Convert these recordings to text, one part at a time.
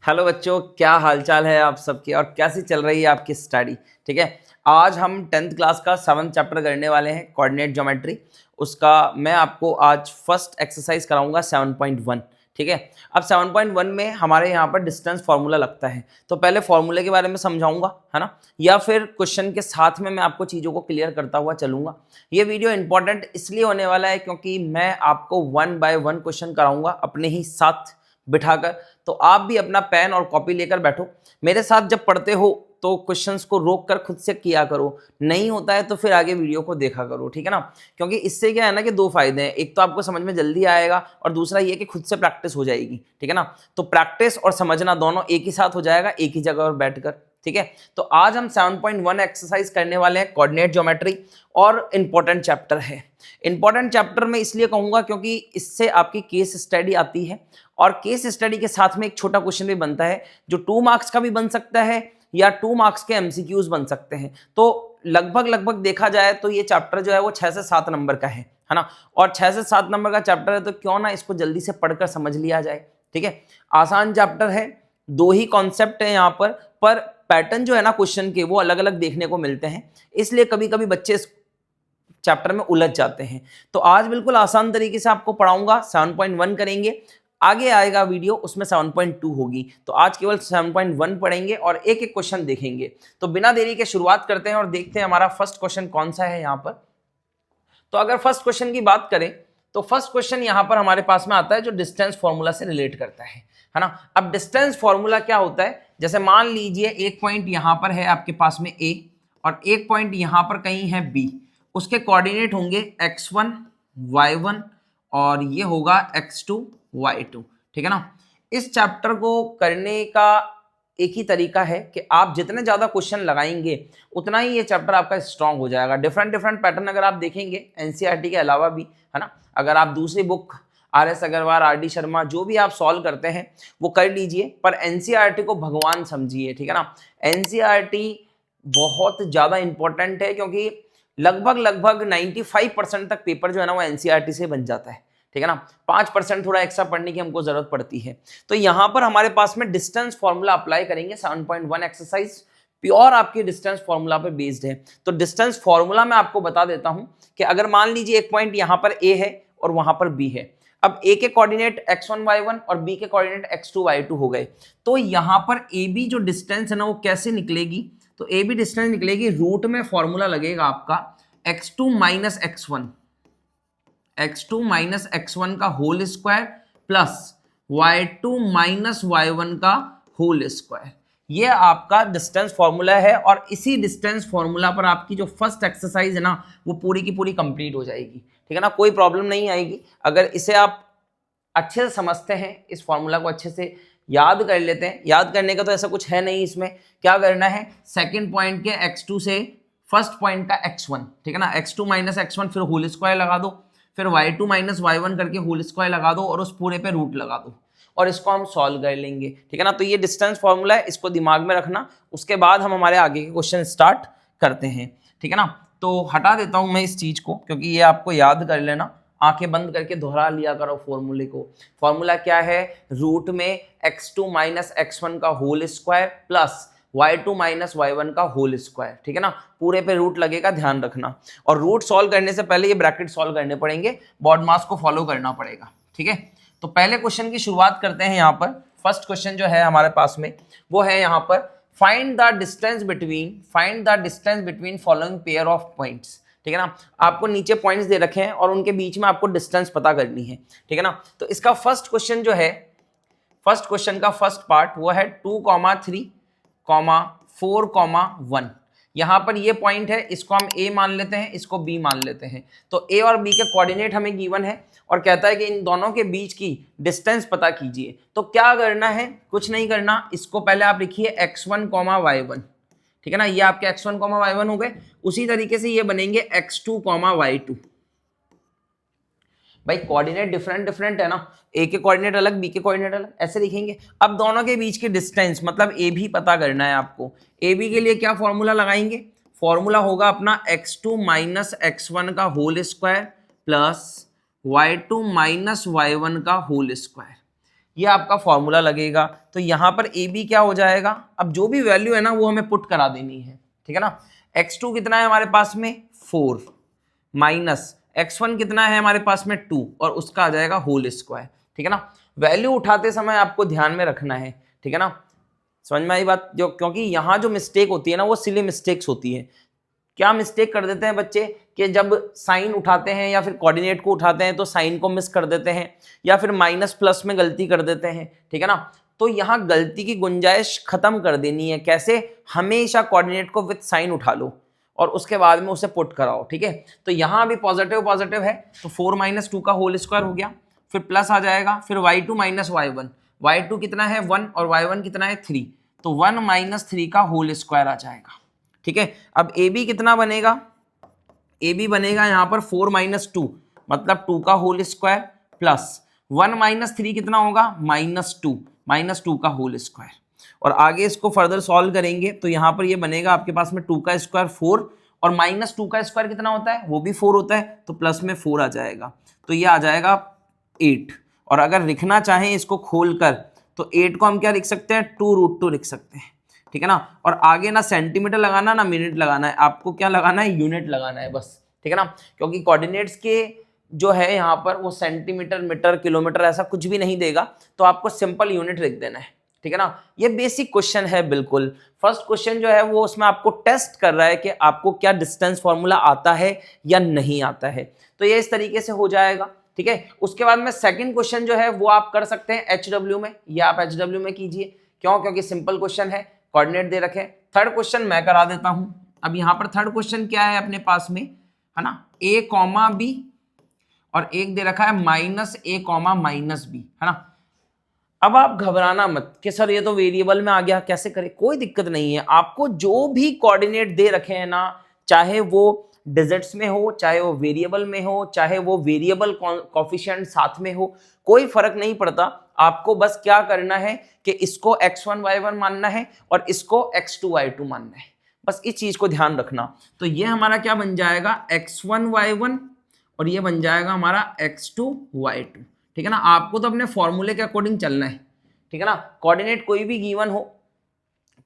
Hello बच्चों, क्या हालचाल है आप सबके और कैसी चल रही है आपकी स्टडी। ठीक है, आज हम 10th क्लास का 7th चैप्टर करने वाले हैं, कोऑर्डिनेट ज्योमेट्री। उसका मैं आपको आज फर्स्ट एक्सरसाइज कराऊंगा 7.1। ठीक है, अब 7.1 में हमारे यहाँ पर डिस्टेंस फार्मूला लगता है, तो पहले फार्मूले के बारे में समझाऊंगा, है ना, या फिर क्वेश्चन के साथ में मैं आपको चीज़ों को क्लियर करता हुआ चलूंगा। ये वीडियो इंपॉर्टेंट इसलिए होने वाला है क्योंकि मैं आपको 1 बाय 1 क्वेश्चन कराऊंगा अपने ही साथ बिठाकर। तो आप भी अपना पेन और कॉपी लेकर बैठो, मेरे साथ जब पढ़ते हो तो क्वेश्चंस को रोक कर खुद से किया करो, नहीं होता है तो फिर आगे वीडियो को देखा करो। ठीक है ना, क्योंकि इससे क्या है ना कि दो फायदे हैं, एक तो आपको समझ में जल्दी आएगा और दूसरा ये कि खुद से प्रैक्टिस हो जाएगी। ठीक है ना, तो प्रैक्टिस और समझना दोनों एक ही साथ हो जाएगा, एक ही जगह पर बैठकर। ठीक है, तो आज हम 7.1 एक्सरसाइज करने वाले हैं, कोऑर्डिनेट ज्योमेट्री, और इंपॉर्टेंट चैप्टर है। इंपॉर्टेंट चैप्टर में इसलिए कहूंगा क्योंकि इससे आपकी केस स्टडी आती है, और केस स्टडी के साथ में एक छोटा क्वेश्चन भी बनता है जो 2 मार्क्स का भी बन सकता है या 2 मार्क्स के एमसीक्यूज बन सकते हैं। तो लगभग देखा जाए तो ये चैप्टर जो है वो 6 से 7 नंबर का है ना, और 6 से 7 नंबर का चैप्टर है तो क्यों ना इसको जल्दी से पढ़कर समझ लिया जाए। ठीक है, आसान चैप्टर है, 2 ही कॉन्सेप्ट है यहाँ पर पैटर्न जो है ना क्वेश्चन के वो अलग अलग देखने को मिलते हैं, इसलिए कभी कभी बच्चे इस चैप्टर में उलझ जाते हैं। तो आज बिल्कुल आसान तरीके से आपको पढ़ाऊंगा, 7.1 करेंगे, आगे आएगा वीडियो उसमें 7.2 होगी। तो आज केवल 7.1 पढ़ेंगे और एक एक क्वेश्चन देखेंगे। तो बिना देरी के शुरुआत करते हैं और देखते हैं हमारा फर्स्ट क्वेश्चन कौन सा है यहाँ पर। तो अगर फर्स्ट क्वेश्चन की बात करें तो फर्स्ट क्वेश्चन यहाँ पर हमारे पास में आता है जो डिस्टेंस फॉर्मूला से रिलेट करता है ना। अब डिस्टेंस फॉर्मूला क्या होता है, जैसे मान लीजिए एक पॉइंट यहाँ पर है आपके पास में A और एक पॉइंट यहाँ पर कहीं है B, उसके कोऑर्डिनेट होंगे x1 y1 और ये होगा x2 y2। ठीक है ना, इस चैप्टर को करने का एक ही तरीका है कि आप जितने ज्यादा क्वेश्चन लगाएंगे उतना ही ये चैप्टर आपका स्ट्रांग हो जाएगा। डिफरेंट पैटर्न अगर आप देखेंगे एनसीईआरटी के अलावा भी, है ना, अगर आप दूसरी book R S. Agarwal, R D. Sharma जो भी आप सॉल्व करते हैं वो कर लीजिए, पर एनसीईआरटी को भगवान समझिए। ठीक है ना, एनसीईआरटी बहुत ज्यादा इंपॉर्टेंट है क्योंकि लगभग 95% तक पेपर जो है ना वो एनसीईआरटी से बन जाता है। ठीक है ना, 5% थोड़ा एक्स्ट्रा पढ़ने की हमको जरूरत पड़ती है। तो यहां पर हमारे पास में डिस्टेंस फॉर्मूला अप्लाई करेंगे। 7.1 एक्सरसाइज प्योर आपकी डिस्टेंस फॉर्मूला पे बेस्ड है। तो डिस्टेंस फॉर्मूला मैं आपको बता देता हूं कि अगर मान लीजिए एक पॉइंट यहां पर ए है और वहां पर बी है, अब ए के कोऑर्डिनेट x1 y1 और बी के कोऑर्डिनेट x2 y2 हो गए, तो यहां पर ए बी जो डिस्टेंस है ना वो कैसे निकलेगी, तो ए बी डिस्टेंस निकलेगी, रूट में फॉर्मूला लगेगा आपका x2 माइनस x1 का whole square plus y2 minus y1 का होल स्क्वायर। ये आपका डिस्टेंस फॉर्मूला है और इसी डिस्टेंस फॉर्मूला पर आपकी जो फर्स्ट एक्सरसाइज है ना वो पूरी की पूरी कंप्लीट हो जाएगी। ठीक है ना, कोई प्रॉब्लम नहीं आएगी अगर इसे आप अच्छे से समझते हैं, इस फॉर्मूला को अच्छे से याद कर लेते हैं। याद करने का तो ऐसा कुछ है नहीं, इसमें क्या करना है, सेकंड पॉइंट के x2 से फर्स्ट पॉइंट का x1, ठीक है ना, x2 माइनस x1 फिर होल स्क्वायर लगा दो, फिर y2 माइनस y1 करके होल स्क्वायर लगा दो और उस पूरे पे रूट लगा दो और इसको हम सॉल्व कर लेंगे। ठीक है ना, तो ये डिस्टेंस फॉर्मूला है, इसको दिमाग में रखना। उसके बाद हम हमारे आगे के क्वेश्चन स्टार्ट करते हैं। ठीक है ना, तो हटा देता हूं मैं इस चीज को क्योंकि ये आपको याद कर लेना, आंखें बंद करके दोहरा लिया करो फॉर्मूले को। फॉर्मूला क्या है, रूट में x2 माइनस x1 का whole square plus y2 minus y1 का होल स्क्वायर। ठीक है ना, पूरे पे रूट लगेगा, ध्यान रखना। और रूट सॉल्व करने से पहले ये ब्रैकेट सॉल्व करने पड़ेंगे, बॉड मास को फॉलो करना पड़ेगा। ठीक है, तो पहले क्वेश्चन की शुरुआत करते हैं। यहाँ पर फर्स्ट क्वेश्चन जो है हमारे पास में वो है यहाँ पर find the distance between following pair of points. ठीक है ना, आपको नीचे पॉइंट्स दे रखे हैं और उनके बीच में आपको डिस्टेंस पता करनी है। ठीक है ना, तो इसका फर्स्ट क्वेश्चन जो है, फर्स्ट क्वेश्चन का फर्स्ट पार्ट वो है 2, 3, 4, 1। यहां पर ये पॉइंट है, इसको हम ए मान लेते हैं, इसको बी मान लेते हैं। तो ए और बी के कोऑर्डिनेट हमें गिवन है और कहता है कि इन दोनों के बीच की डिस्टेंस पता कीजिए। तो क्या करना है, कुछ नहीं करना, इसको पहले आप लिखिए x1, y1। ठीक है ना, ये आपके x1, y1 हो गए। उसी तरीके से ये बनेंगे x2, y2। भाई कोऑर्डिनेट डिफरेंट है ना, ए के कोऑर्डिनेट अलग, बी के कोऑर्डिनेट अलग, ऐसे लिखेंगे। अब दोनों के बीच की डिस्टेंस मतलब ए भी पता करना है आपको। ए बी के लिए क्या फॉर्मूला लगाएंगे, फॉर्मूला होगा अपना x2 माइनस x1 का whole square plus y2 minus y1 का होल स्क्वायर। ये आपका फॉर्मूला लगेगा। तो यहाँ पर ए बी क्या हो जाएगा, अब जो भी वैल्यू है ना वो हमें पुट करा देनी है, ठीक है ना। x2 कितना है हमारे पास में 4 माइनस x1 कितना है हमारे पास में 2 और उसका आ जाएगा होल स्क्वायर, ठीक है ना। वैल्यू उठाते समय आपको ध्यान में रखना है, ठीक है ना, समझ में आई बात। जो क्योंकि यहाँ जो मिस्टेक होती है ना वो सिली मिस्टेक्स होती है। क्या मिस्टेक कर देते हैं बच्चे कि जब साइन उठाते हैं या फिर कोऑर्डिनेट को उठाते हैं तो साइन को मिस कर देते हैं या फिर माइनस प्लस में गलती कर देते हैं, ठीक है ना। तो यहाँ गलती की गुंजाइश खत्म कर देनी है। कैसे, हमेशा कोऑर्डिनेट को विद साइन उठा लो और उसके बाद में उसे पुट कराओ, ठीक है। तो यहाँ अभी पॉजिटिव पॉजिटिव है तो 4 माइनस 2 का होल स्क्वायर हो गया, फिर प्लस आ जाएगा, फिर y2 माइनस y1, y2 कितना है 1 और y1 कितना है 3, तो 1 माइनस 3 का होल स्क्वायर आ जाएगा, ठीक है। अब ए बी कितना बनेगा, ए बी बनेगा यहाँ पर 4 माइनस 2 मतलब 2 का होल स्क्वायर प्लस 1 माइनस 3 कितना होगा माइनस 2 का होल स्क्वायर। और आगे इसको फर्दर सॉल्व करेंगे तो यहाँ पर ये बनेगा आपके पास में 2 का स्क्वायर 4 और माइनस 2 का स्क्वायर कितना होता है, वो भी 4 होता है, तो प्लस में 4 आ जाएगा, तो ये आ जाएगा 8। और अगर लिखना चाहें इसको खोलकर तो 8 को हम क्या लिख सकते हैं 2√2 लिख सकते हैं, ठीक है ना। और आगे ना सेंटीमीटर लगाना ना मिनट लगाना है, आपको क्या लगाना है यूनिट लगाना है बस, ठीक है ना। क्योंकि कोऑर्डिनेट्स के जो है यहाँ पर वो सेंटीमीटर मीटर किलोमीटर ऐसा कुछ भी नहीं देगा, तो आपको सिंपल यूनिट लिख देना है, ठीक है ना। ये बेसिक क्वेश्चन है बिल्कुल। फर्स्ट क्वेश्चन जो है वो उसमें आपको टेस्ट कर रहा है कि आपको क्या डिस्टेंस फॉर्मूला आता है या नहीं आता है, तो ये इस तरीके से हो जाएगा, ठीक है। उसके बाद में सेकंड क्वेश्चन जो है वो आप कर सकते हैं HW में, या आप HW में कीजिए, क्यों, क्योंकि सिंपल क्वेश्चन है, कोऑर्डिनेट दे रखे। थर्ड क्वेश्चन मैं करा देता हूं। अब यहाँ पर थर्ड क्वेश्चन क्या है अपने पास में, है ना, a कॉमा बी और एक दे रखा है minus a comma minus B, है ना। अब आप घबराना मत कि सर ये तो वेरिएबल में आ गया कैसे करें, कोई दिक्कत नहीं है। आपको जो भी कोऑर्डिनेट दे रखे हैं ना, चाहे वो डिजिट्स में हो, चाहे वो वेरिएबल में हो, चाहे वो वेरिएबल कोफिशिएंट साथ में हो, कोई फर्क नहीं पड़ता। आपको बस क्या करना है कि इसको x1 y1 मानना है और इसको x2 y2 मानना है, बस इस चीज को ध्यान रखना। तो ये हमारा क्या बन जाएगा x1 y1 और ये बन जाएगा हमारा x2 y2, ठीक है ना। आपको तो अपने फॉर्मूले के अकॉर्डिंग चलना है, ठीक है ना। कोऑर्डिनेट कोई भी गिवन हो,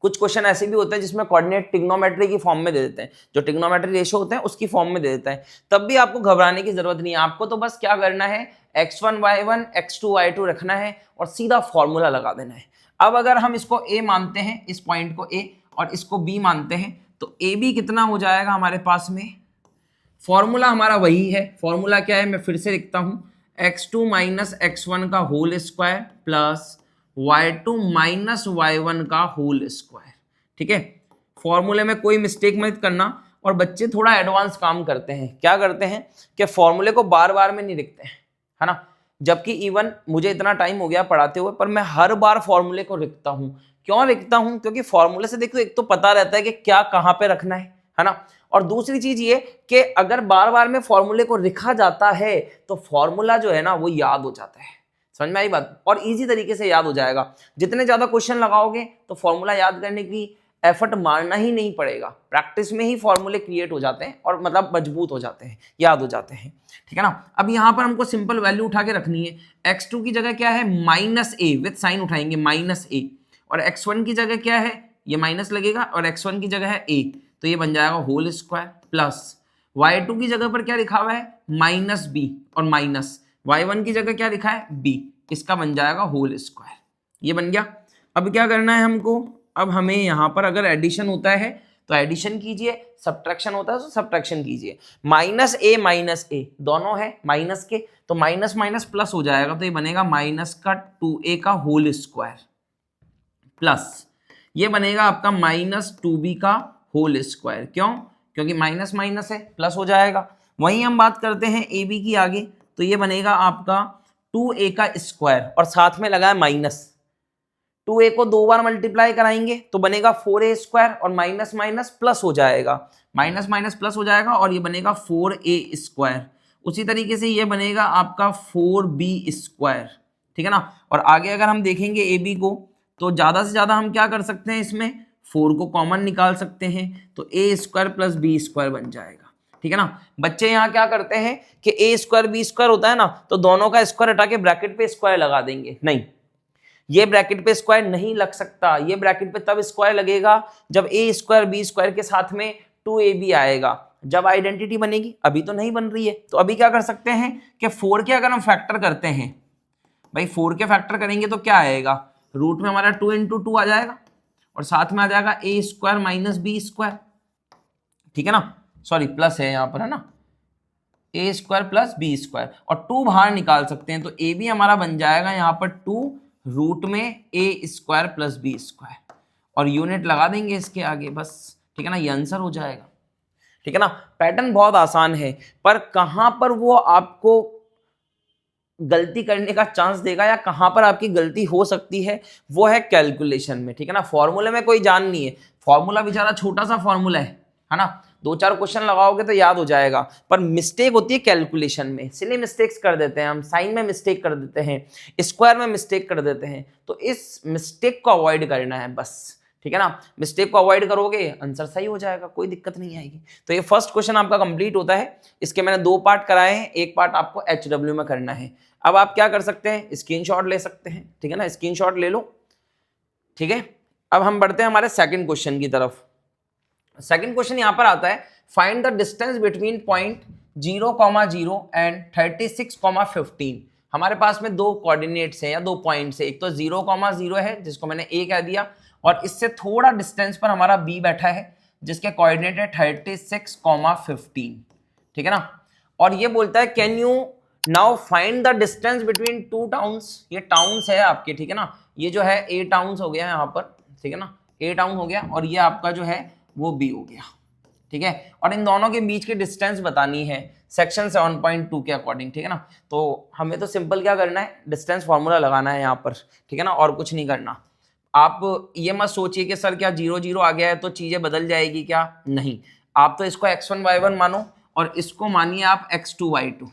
कुछ क्वेश्चन ऐसे भी होते हैं जिसमें कोऑर्डिनेट ट्रिग्नोमेट्री की फॉर्म में दे देते हैं, जो ट्रिग्नोमेट्री रेशियो होते हैं उसकी फॉर्म में दे देता है, तब भी आपको घबराने की जरूरत नहीं है। आपको तो बस क्या करना है x1 y1 x2 y2 रखना है और सीधा फॉर्मूला लगा देना है। अब अगर हम इसको a मानते हैं, इस पॉइंट को a और इसको b मानते हैं, तो ए बी कितना हो जाएगा हमारे पास में, फॉर्मूला हमारा वही है। फॉर्मूला क्या है, मैं फिर से लिखता हूं, x2 माइनस x1 का whole square plus y2 minus y1 का होल स्क्वायर, ठीक है। फॉर्मूले में कोई मिस्टेक मत करना। और बच्चे थोड़ा एडवांस काम करते हैं, क्या करते हैं कि फॉर्मूले को बार बार में नहीं लिखते हैं, है ना। जबकि इवन मुझे इतना टाइम हो गया पढ़ाते हुए, पर मैं हर बार फॉर्मूले को लिखता हूं। क्यों लिखता हूं, क्योंकि फॉर्मूले से देखो एक तो पता रहता है कि क्या कहां पे रखना है ना। और दूसरी चीज ये कि अगर बार बार में फॉर्मूले को लिखा जाता है तो फॉर्मूला जो है ना वो याद हो जाता है, समझ में आई बात, और इजी तरीके से याद हो जाएगा। जितने ज्यादा क्वेश्चन लगाओगे तो फॉर्मूला याद करने की एफर्ट मारना ही नहीं पड़ेगा, प्रैक्टिस में ही फॉर्मूले क्रिएट हो जाते हैं और मतलब मजबूत हो जाते हैं, याद हो जाते हैं, ठीक है ना। अब यहाँ पर हमको सिंपल वैल्यू उठा के रखनी है। x2 की जगह क्या है माइनस a, विथ साइन उठाएंगे माइनस a, और x1 की जगह क्या है, ये माइनस लगेगा और x1 की जगह है a, तो ये बन जाएगा होल स्क्वायर प्लस y2 की जगह पर क्या लिखा हुआ है माइनस b और माइनस y1 की जगह क्या लिखा है b, इसका बन जाएगा होल स्क्वायर। ये बन गया। अब क्या करना है हमको, अब हमें यहाँ पर अगर एडिशन होता है तो एडिशन कीजिए, सब्ट्रैक्शन होता है तो सब्ट्रैक्शन कीजिए। माइनस ए दोनों है माइनस के, तो माइनस माइनस प्लस हो जाएगा, तो ये बनेगा माइनस का 2a का होल स्क्वायर प्लस ये बनेगा आपका माइनस 2b का होल स्क्वायर। क्यों, क्योंकि माइनस माइनस है, प्लस हो जाएगा। वहीं हम बात करते हैं ए बी की आगे, तो ये बनेगा आपका 2a का स्क्वायर और साथ में लगा है माइनस, 2a को 2 बार मल्टीप्लाई कराएंगे तो बनेगा 4a स्क्वायर और माइनस माइनस प्लस हो जाएगा, माइनस माइनस प्लस हो जाएगा और ये बनेगा 4a स्क्वायर। उसी तरीके से ये बनेगा आपका 4b स्क्वायर, ठीक है ना। और आगे अगर हम देखेंगे ए बी को, तो ज्यादा से ज्यादा हम क्या कर सकते हैं, इसमें 4 को कॉमन निकाल सकते हैं, तो a square plus b square बन जाएगा, ठीक है ना। बच्चे यहाँ क्या करते हैं कि a स्क्वायर b स्क्वायर होता है ना, तो दोनों का स्क्वायर हटा के ब्रैकेट पे स्क्वायर लगा देंगे, नहीं, ये ब्रैकेट पे स्क्वायर नहीं लग सकता, ये ब्रैकेट पे तब स्क्वायर लगेगा जब ए स्क्वायर बी स्क्वायर के साथ में 2ab आएगा, जब आइडेंटिटी बनेगी। अभी तो नहीं बन रही है, तो अभी क्या कर सकते हैं कि 4 के अगर हम फैक्टर करते हैं, भाई 4 के फैक्टर करेंगे तो क्या आएगा, रूट में हमारा 2 इंटू 2 आ जाएगा और साथ में आ जाएगा ए स्क्वायर माइनस बी स्क्वायर, ठीक है ना, सॉरी प्लस है यहाँ पर, है ना, ए स्क्वायर प्लस बी स्क्वायर, और 2 बाहर निकाल सकते हैं तो ए बी हमारा बन जाएगा यहाँ पर 2 रूट में ए स्क्वायर प्लस बी स्क्वायर, और यूनिट लगा देंगे इसके आगे बस, ठीक है ना, ये आंसर हो जाएगा, ठीक है ना। पैटर्न बहुत आसान है, पर कहां पर वो आपको गलती करने का चांस देगा या कहां पर आपकी गलती हो सकती है, वो है कैलकुलेशन में, ठीक है ना। फॉर्मूले में कोई जान नहीं है, फॉर्मूला बेचारा छोटा सा फॉर्मूला है ना, 2-4 क्वेश्चन लगाओगे तो याद हो जाएगा, पर मिस्टेक होती है कैलकुलेशन में, सिली मिस्टेक्स कर देते हैं हम, साइन में मिस्टेक कर देते हैं, स्क्वायर में मिस्टेक कर देते हैं, तो इस मिस्टेक को अवॉइड करना है बस, ठीक है ना। मिस्टेक को अवॉइड करोगे आंसर सही हो जाएगा, कोई दिक्कत नहीं आएगी। तो ये फर्स्ट क्वेश्चन आपका कंप्लीट होता है, इसके मैंने 2 पार्ट कराए हैं, एक पार्ट आपको HW में करना है। अब आप क्या कर सकते हैं, स्क्रीनशॉट ले सकते हैं, ठीक है ना, स्क्रीनशॉट ले लो, ठीक है। अब हम बढ़ते हैं हमारे सेकंड क्वेश्चन की तरफ। सेकंड क्वेश्चन यहां पर आता है, find the distance between point 0,0 and 36,15। हमारे पास में 2 कोऑर्डिनेट्स हैं या 2 पॉइंट्स है, एक तो 0,0 है जिसको मैंने a कह दिया, और इससे थोड़ा डिस्टेंस पर हमारा b बैठा है जिसके कोऑर्डिनेट है 36,15, ठीक है ना। और ये बोलता है can you now find the distance between 2 towns, ये टाउन्स है आपके, ठीक है ना, ये जो है a टाउन्स हो गया यहाँ पर, ठीक है ना, a टाउन हो गया, और ये आपका जो है वो b हो गया, ठीक है, और इन दोनों के बीच की डिस्टेंस बतानी है सेक्शन 7.2 के अकॉर्डिंग, ठीक है ना। तो हमें तो सिंपल क्या करना है, डिस्टेंस फॉर्मूला लगाना है यहाँ पर, ठीक है ना, और कुछ नहीं करना। आप ये मत सोचिए कि सर क्या 0,0 आ गया है तो चीजें बदल जाएगी, क्या नहीं, आप तो इसको x1 y1 मानो और इसको मानिए आप x2 y2,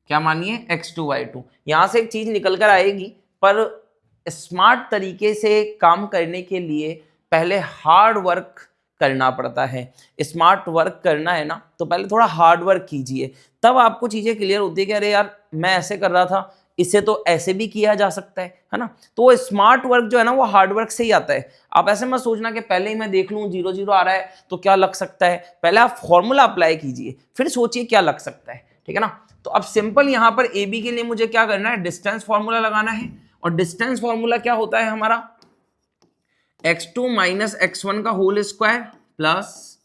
क्या मानिए x2 y2। यहां से एक चीज निकल कर आएगी, पर स्मार्ट तरीके से काम करने के लिए पहले हार्ड वर्क करना पड़ता है। स्मार्ट वर्क करना है ना, तो पहले थोड़ा हार्ड वर्क कीजिए, तब आपको चीजें क्लियर होती है कि अरे यार मैं ऐसे कर रहा था, इसे तो ऐसे भी किया जा सकता है ना। तो स्मार्ट वर्क जो है ना वो हार्ड वर्क से ही आता है। आप ऐसे मत सोचना कि पहले ही मैं देख लूं 0,0 आ रहा है तो क्या लग सकता है, पहले आप फॉर्मूला अप्लाई कीजिए फिर सोचिए क्या लग सकता है, ठीक है ना। तो अब सिंपल यहां पर ए बी के लिए मुझे क्या करना है, डिस्टेंस फॉर्मूला लगाना है, और डिस्टेंस फॉर्मूला क्या होता है हमारा, x2 माइनस x1 का whole square plus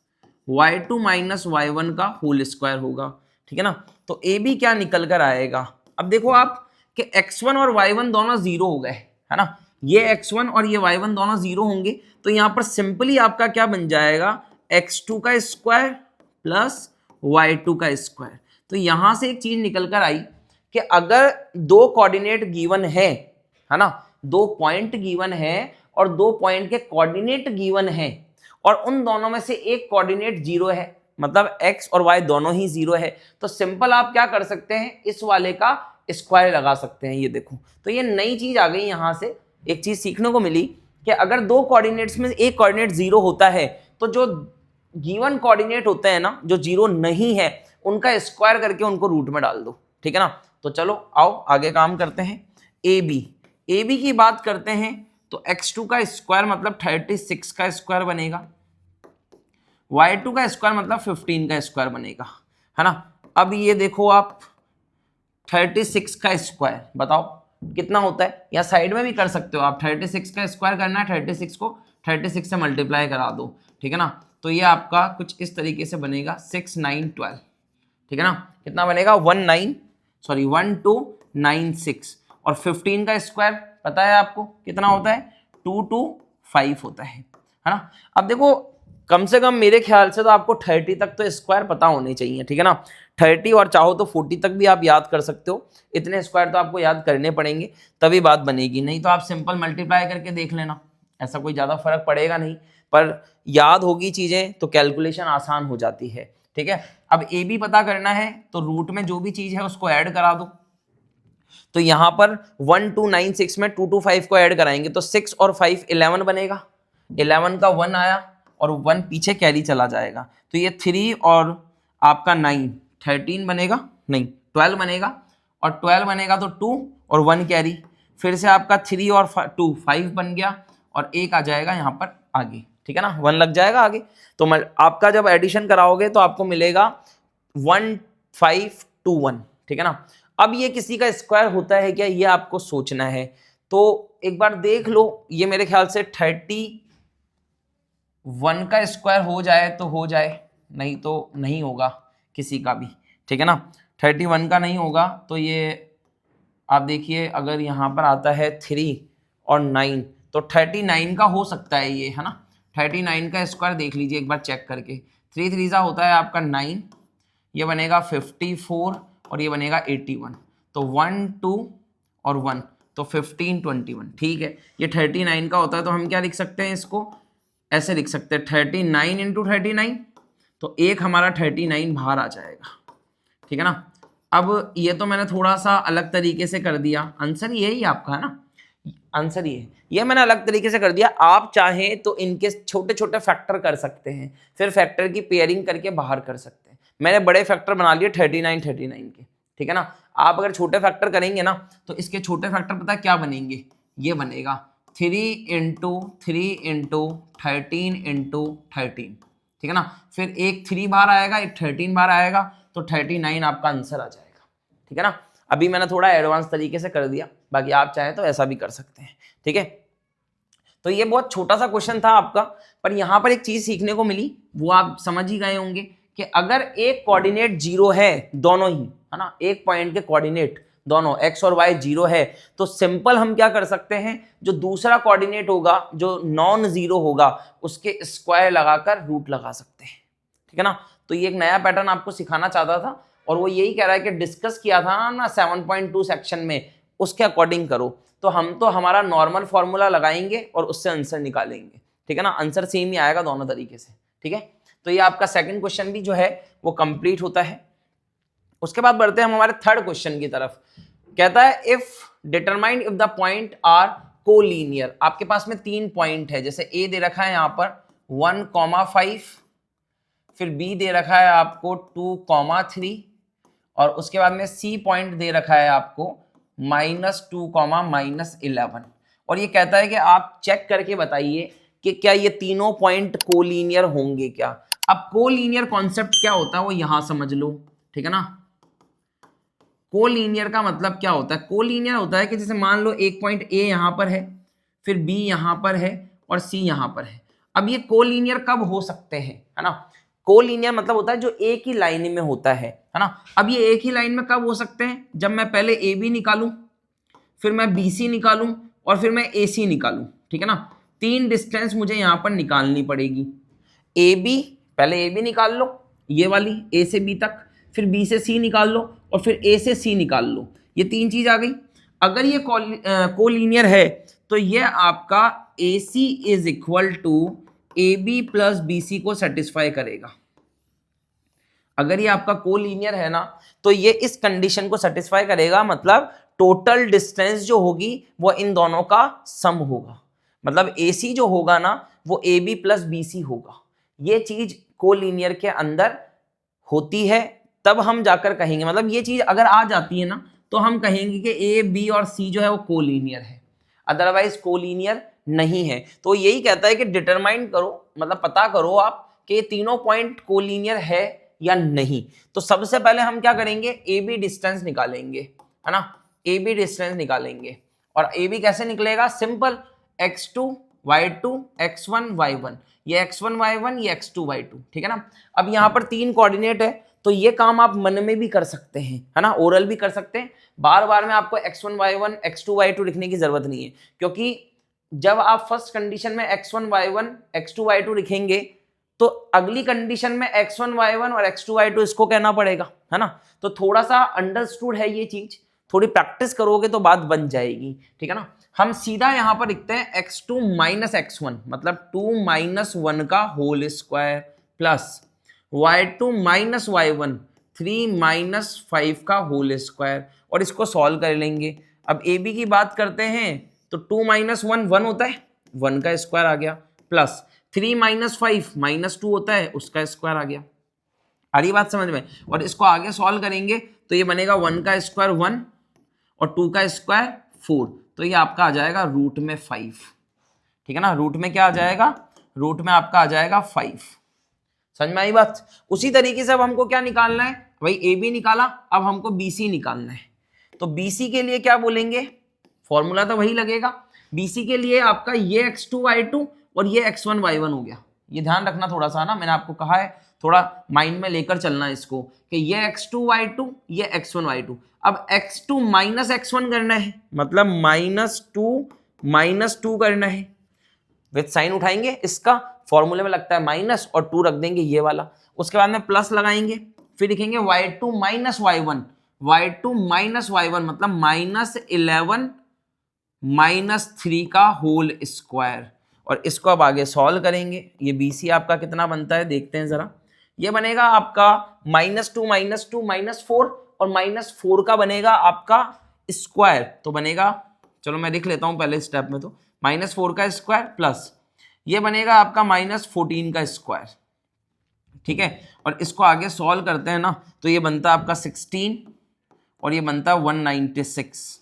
y2 minus y1 का होल स्क्वायर होगा, ठीक है ना। तो ए बी क्या निकल कर आएगा, अब देखो आप कि x1 और y1 दोनों 0 हो गए, है ना, ये x1 और ये y1 दोनों 0 होंगे, तो यहां पर सिंपली आपका क्या बन जाएगा, x2 का स्क्वायर प्लस y2 का स्क्वायर। तो यहां से एक चीज निकल कर आई कि अगर 2 कोऑर्डिनेट गिवन है ना, 2 पॉइंट गिवन है और 2 पॉइंट के कोऑर्डिनेट गिवन है, और उन दोनों में से एक कोऑर्डिनेट 0 है, मतलब x और y दोनों ही 0 है, तो सिंपल आप क्या कर सकते हैं, इस वाले का स्क्वायर लगा सकते हैं। ये देखो, तो ये नई चीज आ गई, यहां से एक चीज सीखने को मिली कि अगर 2 कोऑर्डिनेट्स में एक कोऑर्डिनेट 0 होता है तो जो गिवन कोऑर्डिनेट होते हैं ना, जो 0 नहीं है, उनका स्क्वायर करके उनको रूट में डाल दो, ठीक है ना। तो चलो आओ आगे काम करते हैं। ए बी की बात करते हैं तो x2 का स्क्वायर मतलब 36 का स्क्वायर बनेगा, y2 का स्क्वायर मतलब 15 का स्क्वायर बनेगा, है ना। अब ये देखो आप 36 का स्क्वायर बताओ कितना होता है, या साइड में भी कर सकते हो आप, 36 का स्क्वायर करना है, 36 को 36 से मल्टीप्लाई करा दो, ठीक है ना। तो ये आपका कुछ इस तरीके से बनेगा 6 9 12, ठीक है ना, कितना बनेगा 1296, और 15 का स्क्वायर पता है आपको कितना होता है, 225 होता है ना। अब देखो कम से कम मेरे ख्याल से तो आपको 30 तक तो स्क्वायर पता होने चाहिए, ठीक है ना, 30 और चाहो तो 40 तक भी आप याद कर सकते हो, इतने स्क्वायर तो आपको याद करने पड़ेंगे तभी बात बनेगी, नहीं तो आप सिंपल मल्टीप्लाई करके देख लेना, ऐसा कोई ज़्यादा फर्क पड़ेगा नहीं, पर याद होगी चीज़ें तो कैलकुलेशन आसान हो जाती है, ठीक है। अब ए बी पता करना है तो रूट में जो भी चीज़ है उसको ऐड करा दो, तो यहाँ पर 1296 में 225 को ऐड कराएंगे तो 6 और 5 11 बनेगा, 11 का 1 आया और 1 पीछे कैरी चला जाएगा, तो ये 3 और आपका 9 13 बनेगा, नहीं 12 बनेगा, और 12 बनेगा तो 2 और 1 कैरी, फिर से आपका 3 और 2 5 बन गया, और एक आ जाएगा यहाँ पर आगे, ठीक है ना, 1 लग जाएगा आगे। तो आपका जब एडिशन कराओगे तो आपको मिलेगा 1521, ठीक है ना। अब ये किसी का स्क्वायर होता है क्या, ये आपको सोचना है। तो एक बार देख लो, ये मेरे ख्याल से 31 का स्क्वायर हो जाए तो हो जाए, नहीं तो नहीं होगा किसी का भी, ठीक है ना। 31 का नहीं होगा तो ये आप देखिए, अगर यहाँ पर आता है 3 और 9 तो 39 का हो सकता है ये, है ना। 39 का स्क्वायर देख लीजिए एक बार चेक करके, 3 3 सा होता है आपका 9, ये बनेगा 54 और ये बनेगा 81, तो 1 2 और 1 तो 15 21, ठीक है। ये 39 का होता है तो हम क्या लिख सकते हैं, इसको ऐसे लिख सकते हैं 39 इंटू 39, तो एक हमारा 39 बाहर आ जाएगा, ठीक है ना। अब ये तो मैंने थोड़ा सा अलग तरीके से कर दिया, आंसर यही आपका है ना, आंसर ये मैंने अलग तरीके से कर दिया। आप चाहें तो इनके छोटे छोटे फैक्टर कर सकते हैं, फिर फैक्टर की पेयरिंग करके बाहर कर सकते हैं। मैंने बड़े फैक्टर बना लिए 39 39 के, ठीक है ना। आप अगर छोटे फैक्टर करेंगे ना तो इसके छोटे फैक्टर पता है क्या बनेंगे, ये बनेगा 3 इंटू 3 इंटू 13 इंटू 13, ठीक है ना। फिर एक 3 बाहर आएगा, एक 13 बाहर आएगा, तो 39 आपका आंसर आ जाएगा, ठीक है ना। अभी मैंने थोड़ा एडवांस तरीके से कर दिया, बाकी आप चाहें तो ऐसा भी कर सकते हैं, ठीक है। तो ये बहुत छोटा सा क्वेश्चन था आपका, पर यहां पर एक चीज सीखने को मिली, वो आप समझ ही गए होंगे कि अगर एक कोऑर्डिनेट 0 है, दोनों ही, है ना, एक पॉइंट के कोऑर्डिनेट दोनों x और y 0 है, तो सिंपल हम क्या कर सकते हैं, जो दूसरा कोऑर्डिनेट होगा जो नॉन जीरो होगा उसके स्क्वायर लगाकर रूट लगा सकते हैं, ठीक है ना। तो ये एक नया पैटर्न आपको सिखाना चाहता था, और वो यही कह रहा है कि डिस्कस किया था ना 7.2 सेक्शन में, उसके अकॉर्डिंग करो। तो हम तो हमारा नॉर्मल फॉर्मूला लगाएंगे और उससे आंसर निकालेंगे, ठीक है ना। आंसर सेम ही आएगा दोनों तरीके से, ठीक है। तो ये आपका सेकंड क्वेश्चन भी जो है वो कंप्लीट होता है। उसके बाद बढ़ते हैं हम हमारे थर्ड क्वेश्चन की तरफ। कहता है if determine if the point are collinear. आपके पास में 3 पॉइंट है, जैसे ए दे रखा है यहाँ पर 1,5, फिर बी दे रखा है आपको 2,3, और उसके बाद में सी पॉइंट दे रखा है आपको -2, -11, और ये कहता है कि आप चेक करके बताइए कि क्या ये तीनों पॉइंट कोलीनियर होंगे क्या। अब कोलीनियर कॉन्सेप्ट क्या होता है वो यहां समझ लो, ठीक है ना। कोलीनियर का मतलब क्या होता है, कोलीनियर होता है कि जैसे मान लो एक पॉइंट ए यहां पर है, फिर बी यहां पर है और सी यहां पर है। अब ये कोलीनियर कब हो सकते हैं, है ना। कोलीनियर मतलब होता है जो एक ही लाइन में होता है ना। अब ये एक ही लाइन में कब हो सकते हैं, जब मैं पहले ए बी निकालूं, फिर मैं बी सी निकालूं और फिर मैं ए सी निकालूं, ठीक है ना। 3 डिस्टेंस मुझे यहां पर निकालनी पड़ेगी। ए बी, पहले ए बी निकाल लो, ये वाली ए से बी तक, फिर बी से सी निकाल लो और फिर ए से सी निकाल लो, ये 3 चीज आ गई। अगर ये कोलीनियर है तो ये आपका A C is equal to A B plus B C को सेटिस्फाई करेगा। अगर ये आपका कोलीनियर है ना तो ये इस कंडीशन को सेटिस्फाई करेगा, मतलब टोटल डिस्टेंस जो होगी वो इन दोनों का सम होगा, मतलब AC जो होगा ना वो AB प्लस BC होगा। ये चीज कोलीनियर के अंदर होती है, तब हम जाकर कहेंगे, मतलब ये चीज अगर आ जाती है ना तो हम कहेंगे कि A, B और C जो है वो कोलीनियर है, अदरवाइज कोलीनियर नहीं है। तो यही कहता है कि डिटरमाइन करो, मतलब पता करो आप कि ये तीनों पॉइंट कोलीनियर है या नहीं। तो सबसे पहले हम क्या करेंगे, ए बी डिस्टेंस निकालेंगे, है ना। ए बी डिस्टेंस निकालेंगे, और ए बी कैसे निकलेगा, simple x2 y2 x1 y1, ये x1 y1 ये x2 y2, ठीक है ना। अब यहाँ पर 3 कोऑर्डिनेट है तो ये काम आप मन में भी कर सकते हैं, है ना, ओरल भी कर सकते हैं। बार बार में आपको x1 y1 x2 y2 लिखने की जरूरत नहीं है, क्योंकि जब आप फर्स्ट कंडीशन में x1 y1 x2 y2 लिखेंगे तो अगली कंडीशन में x1 y1 और x2 y2 इसको कहना पड़ेगा, है ना। तो थोड़ा सा अंडरस्टूड है ये चीज, थोड़ी प्रैक्टिस करोगे तो बात बन जाएगी, ठीक है ना। हम सीधा यहां पर लिखते हैं x2 माइनस x1, मतलब 2 माइनस 1 का whole square plus y2 minus y1 3 minus 5 का होल स्क्वायर, और इसको सॉल्व कर लेंगे। अब ए बी की बात करते हैं तो 2 माइनस 1 1 होता है, 1 का स्क्वायर आ गया, प्लस 3 माइनस 5 -2 होता है, उसका स्क्वायर आ गया। आ रही बात समझ में। और इसको आगे सॉल्व करेंगे तो ये बनेगा 1 का स्क्वायर 1 और 2 का स्क्वायर 4, तो ये आपका आ जाएगा रूट में 5, ठीक है ना। रूट में क्या आ जाएगा, रूट में आपका आ जाएगा 5। समझ में आई बात। उसी तरीके से अब हमको क्या निकालना है भाई, ए बी निकाला, अब हमको बी सी निकालना है। तो बी सी के लिए क्या बोलेंगे, फॉर्मूला तो वही लगेगा। बी सी के लिए आपका ये x2 y2 और ये x1 y1 हो गया। ये ध्यान रखना थोड़ा सा ना, मैंने आपको कहा है थोड़ा माइंड में लेकर चलना है इसको, कि ये x2 y2 ये x1 y2। अब x2 माइनस x1 करना है, मतलब -2 करना है। विद साइन उठाएंगे, इसका फॉर्मूले में लगता है माइनस और 2 रख देंगे ये वाला। उसके बाद में प्लस लगाएंगे, फिर लिखेंगे y2 minus y1, y2 minus y1 मतलब -11 -3 का होल स्क्वायर। और इसको अब आगे सॉल्व करेंगे। ये BC आपका कितना बनता है देखते हैं जरा। ये बनेगा आपका -2 -4 और -4 का बनेगा आपका स्क्वायर। तो बनेगा, चलो मैं लिख लेता हूं पहले स्टेप में, तो -4 का स्क्वायर प्लस ये बनेगा आपका -14 का स्क्वायर, ठीक है। और इसको आगे सॉल्व करते हैं ना, तो ये बनता है आपका 16 और ये बनता है 196।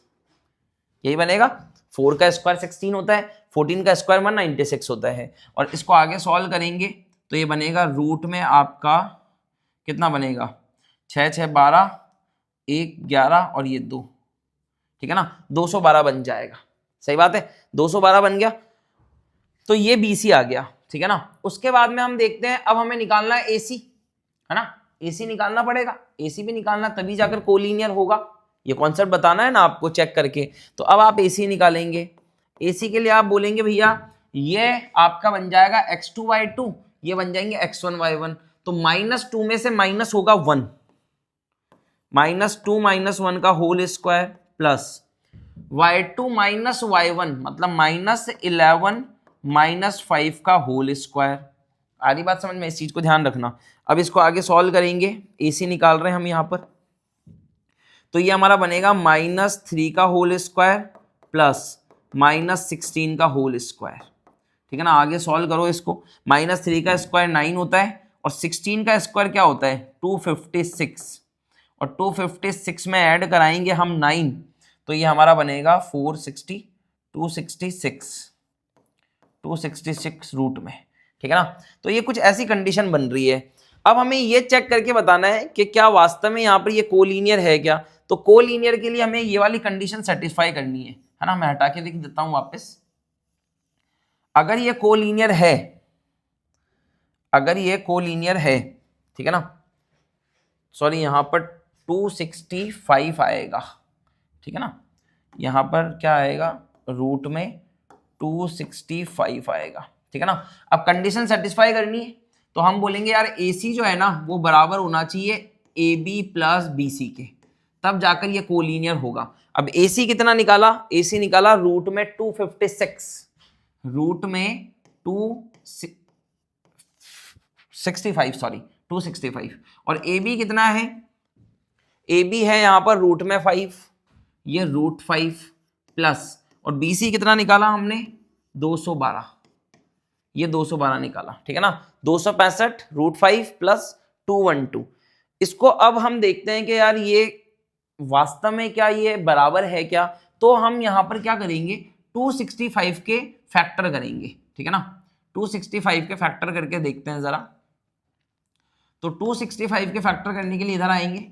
यही बनेगा, 4 का स्क्वायर 16 होता है, 14 का स्क्वायर 196 होता है। और इसको आगे सॉल्व करेंगे तो ये बनेगा रूट में आपका कितना बनेगा, 6 6 12 1 11 और ये 2, ठीक है ना, 212 बन जाएगा। सही बात है, 212 बन गया। तो ये BC आ गया, ठीक है ना। उसके बाद में हम देखते हैं, अब हमें निकालना है AC, है ना। AC निकालना पड़ेगा, AC भी निकालना तभी जाकर कोलिनियर होगा। ये कॉन्सेप्ट बताना है ना आपको चेक करके। तो अब आप AC निकालेंगे। AC के लिए आप बोलेंगे भैया ये आपका बन जाएगा x2 y2, ये बन जाएंगे x1 y1। तो -2 में से माइनस होगा 1, -2 -1 का whole square plus y2 minus y1 मतलब -11 -5 का होल स्क्वायर। आ रही बात समझ में, इस चीज को ध्यान रखना। अब इसको आगे सॉल्व करेंगे, AC निकाल रहे हैं हम यहां पर। तो ये हमारा बनेगा -3 का होल स्क्वायर प्लस -16 का होल स्क्वायर, ठीक है ना। आगे सॉल्व करो इसको। -3 का स्क्वायर 9 होता है और 16 का स्क्वायर क्या होता है 256, और 256 में ऐड कराएंगे हम 9, तो ये हमारा बनेगा 266 रूट में, ठीक है ना। तो ये कुछ ऐसी कंडीशन बन रही है। अब हमें ये चेक करके बताना है कि क्या वास्तव में यहाँ पर ये कोलिनियर है क्या। तो कोलिनियर के लिए हमें ये वाली कंडीशन सेटिस्फाई करनी है ना। मैं हटा के लिख देता हूं वापस। अगर ये कोलिनियर है, अगर ये कोलिनियर है, ठीक है ना, सॉरी यहां पर 265 आएगा, ठीक है ना। यहां पर क्या आएगा, रूट में 265 आएगा, ठीक है ना। अब कंडीशन सेटिस्फाई करनी है तो हम बोलेंगे यार AC जो है ना वो बराबर होना चाहिए AB प्लस BC के, तब जाकर ये कोलिनियर होगा। अब AC कितना निकाला, AC निकाला रूट में 256, रूट में 265 और AB कितना है, AB है यहां पर रूट में 5, ये रूट 5 प्लस, और BC कितना निकाला हमने 212, ये 212 निकाला, ठीक है ना। 265 रूट 5 प्लस 212। इसको अब हम देखते हैं कि यार ये वास्तव में क्या ये बराबर है क्या। तो हम यहां पर क्या करेंगे 265 के फैक्टर करेंगे, ठीक है ना। 265 के फैक्टर करके देखते हैं जरा। तो 265 के फैक्टर करने के लिए इधर आएंगे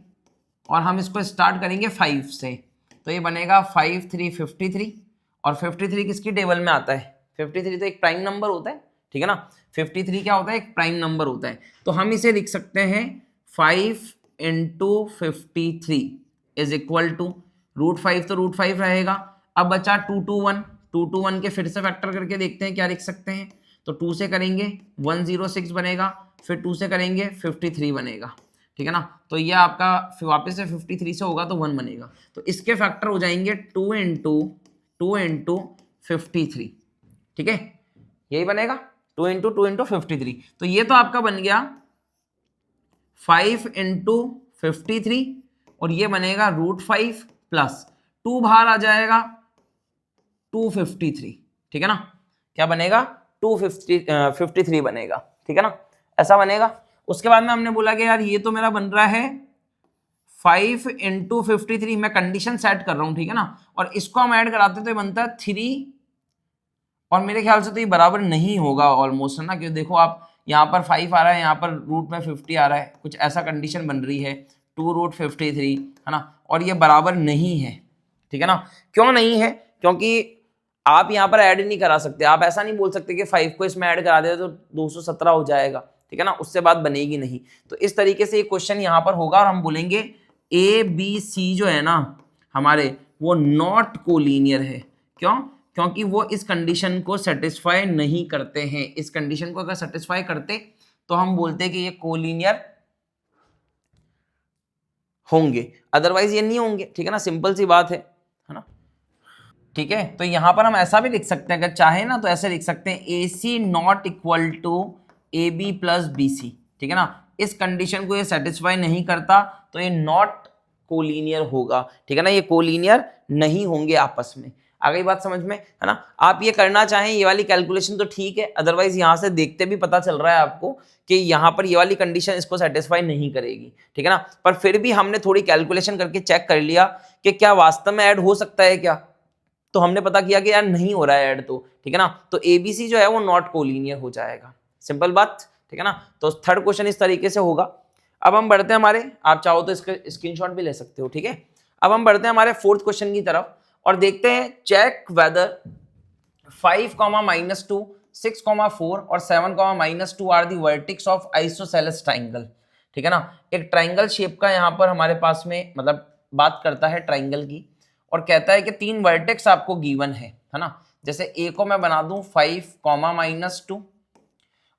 और हम इसको स्टार्ट करेंगे 5 से। तो ये बनेगा 5 3 53, और 53 किसकी टेबल में आता है, 53 तो एक प्राइम नंबर होता है, ठीक है ना। 53 क्या होता है, एक प्राइम नंबर होता है। तो हम इसे लिख सकते हैं 5 × 53 इज इक्वल टू रूट 5, तो रूट 5 रहेगा। अब बचा 221 के फिर से फैक्टर करके देखते हैं क्या लिख सकते हैं। तो 2 से करेंगे 106 बनेगा, फिर 2 से करेंगे 53 बनेगा, ठीक है ना। तो ये आपका फिर वापस से 53 से होगा तो 1 बनेगा। तो इसके फैक्टर हो जाएंगे 2 × 53, ठीक है, यही बनेगा 2 × 53। तो ये तो आपका बन गया 5 × 53 और ये बनेगा रूट 5 प्लस 2 बाहर आ जाएगा 253, ठीक है ना। क्या बनेगा 253 बनेगा, ठीक है ना, ऐसा बनेगा। उसके बाद में हमने बोला कि यार ये तो मेरा बन रहा है 5 इंटू 53, मैं कंडीशन सेट कर रहा हूं, ठीक है ना, और इसको हम ऐड कराते तो ये बनता है 3, और मेरे ख्याल से तो ये बराबर नहीं होगा ऑलमोस्ट, है ना, क्योंकि देखो आप यहाँ पर 5 आ रहा है, यहाँ पर रूट में 50 आ रहा है, कुछ ऐसा कंडीशन बन रही है, 2√53, है ना, और ये बराबर नहीं है, ठीक है ना। क्यों नहीं है? क्योंकि आप यहाँ पर ऐड नहीं करा सकते, आप ऐसा नहीं बोल सकते कि 5 को इसमें ऐड करा दे तो 217 हो जाएगा, ठीक है ना, उससे बात बनेगी नहीं। तो इस तरीके से ये क्वेश्चन यहाँ पर होगा और हम बोलेंगे ए बी सी जो है ना हमारे, वो नॉट कोलीनियर है। क्यों? क्योंकि वो इस कंडीशन को सेटिस्फाई नहीं करते हैं। इस कंडीशन को अगर सेटिस्फाई करते तो हम बोलते कि ये कोलीनियर होंगे, अदरवाइज ये नहीं होंगे, ठीक है ना, सिंपल सी बात है ना। ठीक है, तो यहां पर हम ऐसा भी लिख सकते हैं, अगर चाहे ना तो ऐसे लिख सकते हैं A C not equal to A B plus B C, ठीक है ना। इस कंडीशन को ये सेटिस्फाई नहीं करता तो ये नॉट कोलीनियर होगा, ठीक है ना, ये कोलीनियर नहीं होंगे आपस में। आ गई बात समझ में, है ना। आप ये करना चाहें ये वाली कैलकुलेशन तो ठीक है, अदरवाइज यहां से देखते भी पता चल रहा है आपको कि यहां पर ये वाली कंडीशन इसको सेटिस्फाई नहीं करेगी, ठीक है ना। पर फिर भी हमने थोड़ी कैलकुलेशन करके चेक कर लिया कि क्या वास्तव में ऐड हो सकता है क्या, तो हमने पता किया कि यार नहीं हो रहा है ऐड, तो ठीक है ना, तो एबीसी जो है वो नॉट कोलीनियर हो जाएगा, सिंपल बात, ठीक है ना। तो थर्ड क्वेश्चन इस तरीके से होगा। अब हम बढ़ते हैं हमारे, आप चाहो तो इसका स्क्रीनशॉट भी ले सकते हो, ठीक है। अब हम बढ़ते हैं हमारे फोर्थ क्वेश्चन की तरफ और देखते हैं चेक वेदर 5, -2, 6, 4 और 7, -2 are the vertices of isosceles triangle, ठीक है ना। एक ट्राइंगल शेप का यहाँ पर हमारे पास में मतलब बात करता है ट्राइंगल की, और कहता है कि 3 वर्टेक्स आपको गिवन है ना। जैसे ए को मैं बना दूं 5, -2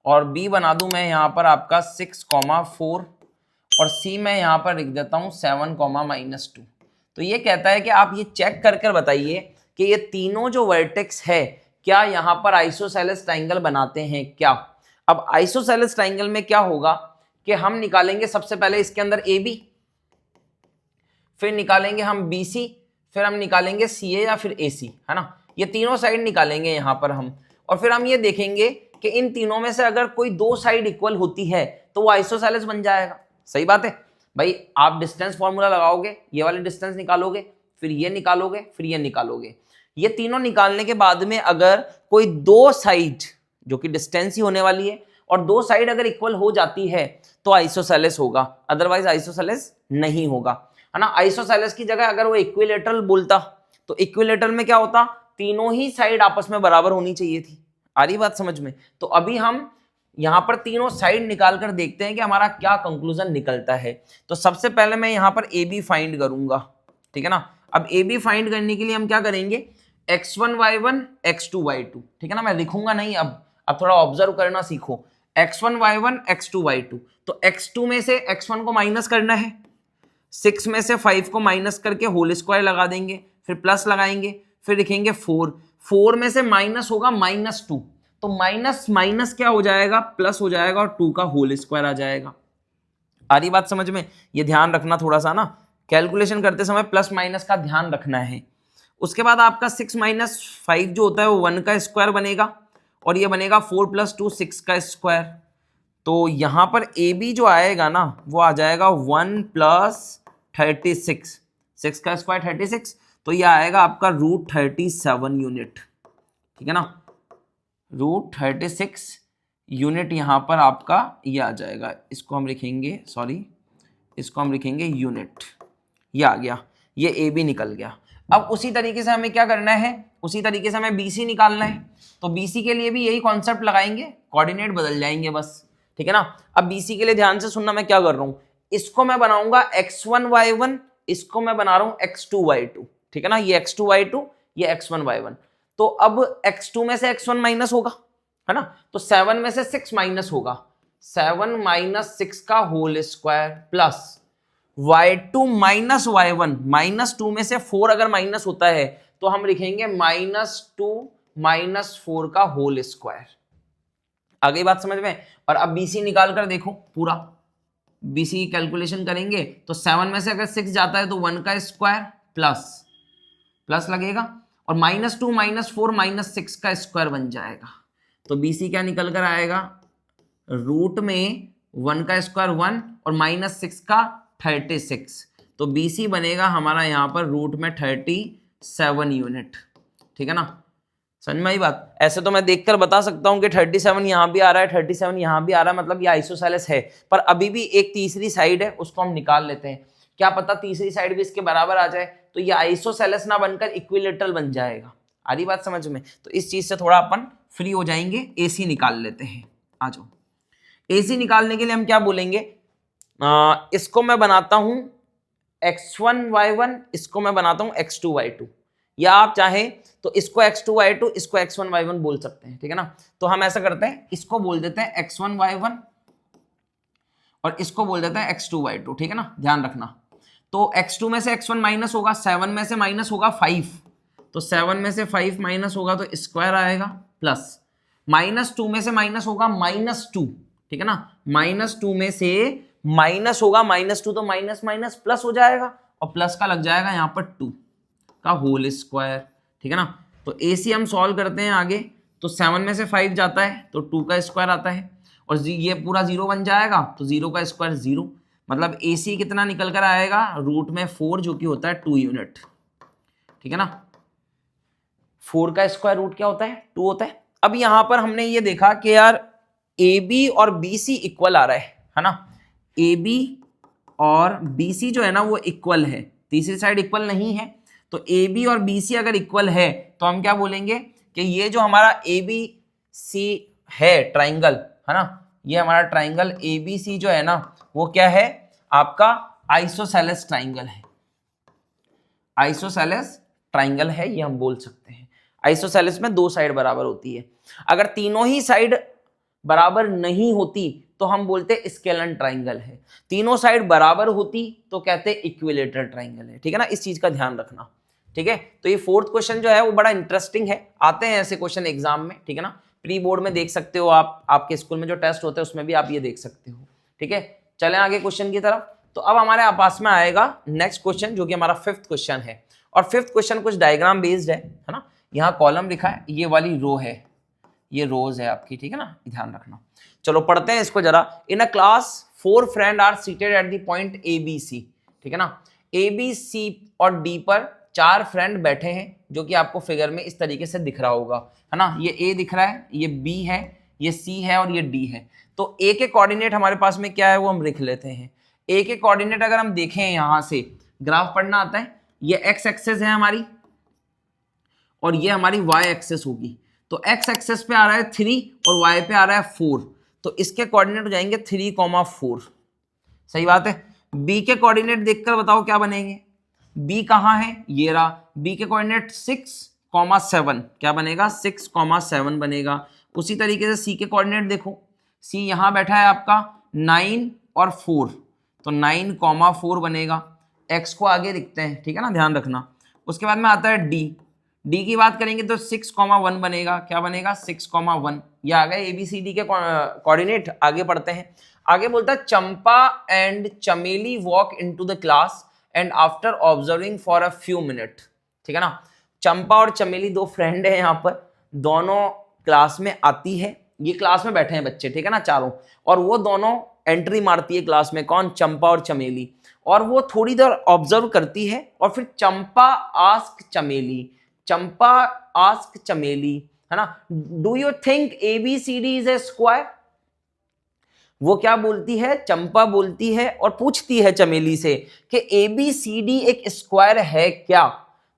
और बी बना दूं मैं यहाँ पर आपका 6, 4 और सी मैं यहाँ पर लिख देता हूँ 7, -2। तो ये कहता है कि आप ये चेक कर कर बताइए कि ये तीनों जो वर्टेक्स है क्या यहाँ पर आइसोसेलेस ट्राइंगल बनाते हैं क्या। अब आइसोसेलेस ट्राइंगल में क्या होगा कि हम निकालेंगे सबसे पहले इसके अंदर ए बी, फिर निकालेंगे हम बी सी, फिर हम निकालेंगे सी ए या फिर ए सी, है ना। ये तीनों साइड निकालेंगे यहाँ पर हम, और फिर हम ये देखेंगे कि इन तीनों में से अगर कोई 2 साइड इक्वल होती है तो वो आइसोसेलेस बन जाएगा। सही बात है भाई, आप डिस्टेंस फॉर्मूला लगाओगे, ये वाले डिस्टेंस निकालोगे, फिर ये निकालोगे, फिर ये निकालोगे, ये तीनों निकालने के बाद में अगर कोई 2 साइड जो कि डिस्टेंस ही होने वाली है और 2 साइड अगर इक्वल हो जाती है तो आइसोसेलेस होगा, अदरवाइज आइसोसेलेस नहीं होगा, है ना। आइसोसेलेस की जगह अगर वो इक्विलेटरल बोलता तो इक्विलेटरल में क्या होता, तीनों ही साइड आपस में बराबर होनी चाहिए थी। आ रही बात समझ में। तो अभी हम यहां पर तीनों साइड निकाल कर देखते हैं कि हमारा क्या कंक्लूजन निकलता है। तो सबसे पहले मैं यहां पर ए बी फाइंड करूंगा, ठीक है ना। अब ए बी फाइंड करने के लिए हम क्या करेंगे, x1 y1 x2 y2, ठीक है ना। मैं लिखूंगा नहीं, अब थोड़ा ऑब्जर्व करना सीखो। x1 y1 x2 y2, तो x2 में से x1 को माइनस करना है, 6 में से 5 को माइनस करके होल स्क्वायर लगा देंगे, फिर प्लस लगाएंगे, फिर लिखेंगे 4 में से माइनस होगा -2, तो माइनस माइनस क्या हो जाएगा, प्लस हो जाएगा और 2 का होल स्क्वायर आ जाएगा। आ रही बात समझ में। ये ध्यान रखना थोड़ा सा ना, कैलकुलेशन करते समय प्लस माइनस का ध्यान रखना है। उसके बाद आपका 6 - 5 जो होता है वो 1 का स्क्वायर बनेगा, और ये बनेगा 4 + 2 6 का स्क्वायर। तो यहाँ पर ए बी जो आएगा ना वो आ जाएगा 1 + 36, 6 का स्क्वायर 36, तो ये आएगा आपका √37 यूनिट, ठीक है ना। √36 यूनिट यहाँ पर आपका ये आ जाएगा, इसको हम लिखेंगे, सॉरी इसको हम लिखेंगे यूनिट, ये आ गया, ये ए बी निकल गया। अब उसी तरीके से हमें क्या करना है, उसी तरीके से हमें बी सी निकालना है। तो बी सी के लिए भी यही कॉन्सेप्ट लगाएंगे, कोऑर्डिनेट बदल जाएंगे बस, ठीक है ना। अब बी सी के लिए ध्यान से सुनना, मैं क्या कर रहा हूं, इसको मैं बनाऊंगा x1 y1, इसको मैं बना रहा हूं x2 y2, ठीक है ना। ये x2 y2, ये x1 y1। तो अब x2 में से x1 माइनस होगा, है ना, तो 7 में से 6 माइनस होगा, 7 - 6 का whole square plus y2 - y1, -2 में से 4 अगर माइनस होता है तो हम लिखेंगे -2 - 4 का होल स्क्वायर। आ गई बात समझ में। और अब BC निकाल कर देखो, पूरा BC की कैलकुलेशन करेंगे तो 7 में से अगर 6 जाता है तो 1 का स्क्वायर प्लस लगेगा, और -2 - 4 - 6 का स्क्वायर बन जाएगा। तो BC क्या निकल कर आएगा, रूट में 1 का स्क्वायर 1 और -6 का 36, तो BC बनेगा हमारा यहाँ पर रूट में 37 यूनिट, ठीक है ना। समझ में आई बात। ऐसे तो मैं देखकर बता सकता हूँ कि 37 यहाँ भी आ रहा है, 37 यहाँ भी आ रहा है, मतलब ये आइसोसेलेस है, पर अभी भी एक तीसरी साइड है, उसको हम निकाल लेते हैं। क्या पता तीसरी साइड भी इसके बराबर आ जाए, तो ये आइसोसेलेस ना बनकर इक्विलेटरल बन जाएगा। आ रही बात समझ में। तो इस चीज से थोड़ा अपन फ्री हो जाएंगे, AC निकाल लेते हैं। आ जाओ, AC निकालने के लिए हम क्या बोलेंगे, इसको मैं बनाता हूं x1 y1, इसको मैं बनाता हूं x2 y2, या आप चाहें तो इसको x2 y2, इसको x1 y1 बोल सकते हैं, ठीक है ना। तो हम ऐसा करते हैं, इसको बोल देते हैं x1 y1 और इसको बोल देते हैं x2 y2, ठीक है ना। ध्यान रखना, तो x2 में से x1 माइनस होगा, 7 में से माइनस होगा 5, तो 7 में से 5 माइनस होगा तो स्क्वायर आएगा, प्लस -2 में से माइनस होगा -2, ठीक है ना। -2 में से माइनस होगा -2, तो माइनस माइनस प्लस हो जाएगा, और प्लस का लग जाएगा यहाँ पर 2 का होल स्क्वायर, ठीक है ना। तो AC हम सॉल्व करते हैं आगे, तो 7 में से 5 जाता है तो 2 का स्क्वायर आता है, और ये पूरा 0 बन जाएगा, तो 0 का स्क्वायर 0, मतलब AC कितना निकल कर आएगा, रूट में 4, जो कि होता है 2 यूनिट, ठीक है ना। 4 का स्क्वायर रूट क्या होता है, 2 होता है। अब यहां पर हमने ये देखा कि यार AB और BC इक्वल आ रहा है ना। AB और BC जो है ना वो इक्वल है, तीसरी साइड इक्वल नहीं है, तो AB और BC अगर इक्वल है तो हम क्या बोलेंगे कि ये जो हमारा ABC है ट्राइंगल, है ना, ये हमारा ट्राइंगल ABC जो है ना वो क्या है, आपका आइसोसेलेस ट्राइंगल है। आइसोसेलेस ट्राइंगल है, ये हम बोल सकते हैं। आइसोसेलेस में 2 साइड बराबर होती है, अगर तीनों ही साइड बराबर नहीं होती तो हम बोलते स्केलन ट्राइंगल है, तीनों साइड बराबर होती तो कहते इक्विलेटरल ट्राइंगल है, ठीक है ना। इस चीज का ध्यान रखना, ठीक है। तो ये 4th क्वेश्चन जो है वो बड़ा इंटरेस्टिंग है, आते हैं ऐसे क्वेश्चन एग्जाम में, ठीक है ना। प्री बोर्ड में देख सकते हो आप, आपके स्कूल में जो टेस्ट होते हैं उसमें भी आप ये देख सकते हो, ठीक है। चलें आगे क्वेश्चन की तरफ। तो अब हमारे पास में आएगा नेक्स्ट क्वेश्चन, जो कि हमारा 5th क्वेश्चन है, और 5th क्वेश्चन कुछ डायग्राम बेस्ड है ना। यहाँ कॉलम लिखा है, ये वाली रो है, ये रोज है आपकी, ठीक है ना, ध्यान रखना। चलो पढ़ते हैं इसको जरा। In a class 4 friend are seated at the point ABC, ठीक है ना। ABC और D पर 4 फ्रेंड बैठे हैं, जो कि आपको फिगर में इस तरीके से दिख रहा होगा, है ना। ये A दिख रहा है, ये B है, ये C है और ये D है। तो A के कोऑर्डिनेट हमारे पास में क्या है वो हम लिख लेते हैं। A के कोऑर्डिनेट अगर हम देखें, यहां से ग्राफ पढ़ना आता है, ये x एक्सेस है हमारी और ये हमारी y एक्सेस होगी। तो x एक्सेस पे आ रहा है 3 और y पे आ रहा है 4, तो इसके कोऑर्डिनेट हो जाएंगे 3,4। सही बात है। b के कोऑर्डिनेट देखकर बताओ क्या बनेंगे, b कहाँ है, ये रहा, b के कोऑर्डिनेट 6,7, क्या बनेगा, 6,7 बनेगा। उसी तरीके से c के कोऑर्डिनेट देखो, c यहां बैठा है आपका 9 और 4, तो 9,4 बनेगा। x को आगे लिखते हैं, ठीक है ना, ध्यान रखना। उसके बाद में आता है d की बात करेंगे तो 6,1 बनेगा, क्या बनेगा, 6,1। ये आ गए ABCD के कोऑर्डिनेट। आगे पढ़ते हैं। आगे बोलता है चंपा एंड चमेली walk into the class and after observing for a few minute, ठीक है ना। चंपा और चमेली 2 फ्रेंड है यहाँ पर, दोनों क्लास में आती है, ये क्लास में बैठे हैं बच्चे, ठीक है ना, चारों, और वो दोनों एंट्री मारती है क्लास में, कौन, चंपा और चमेली, और वो थोड़ी देर ऑब्जर्व करती है, और फिर चंपा आस्क चमेली, चंपा आस्क चमेली, है ना, do you think ABCD is a square. वो क्या बोलती है, चंपा बोलती है और पूछती है चमेली से कि ABCD एक स्क्वायर है क्या।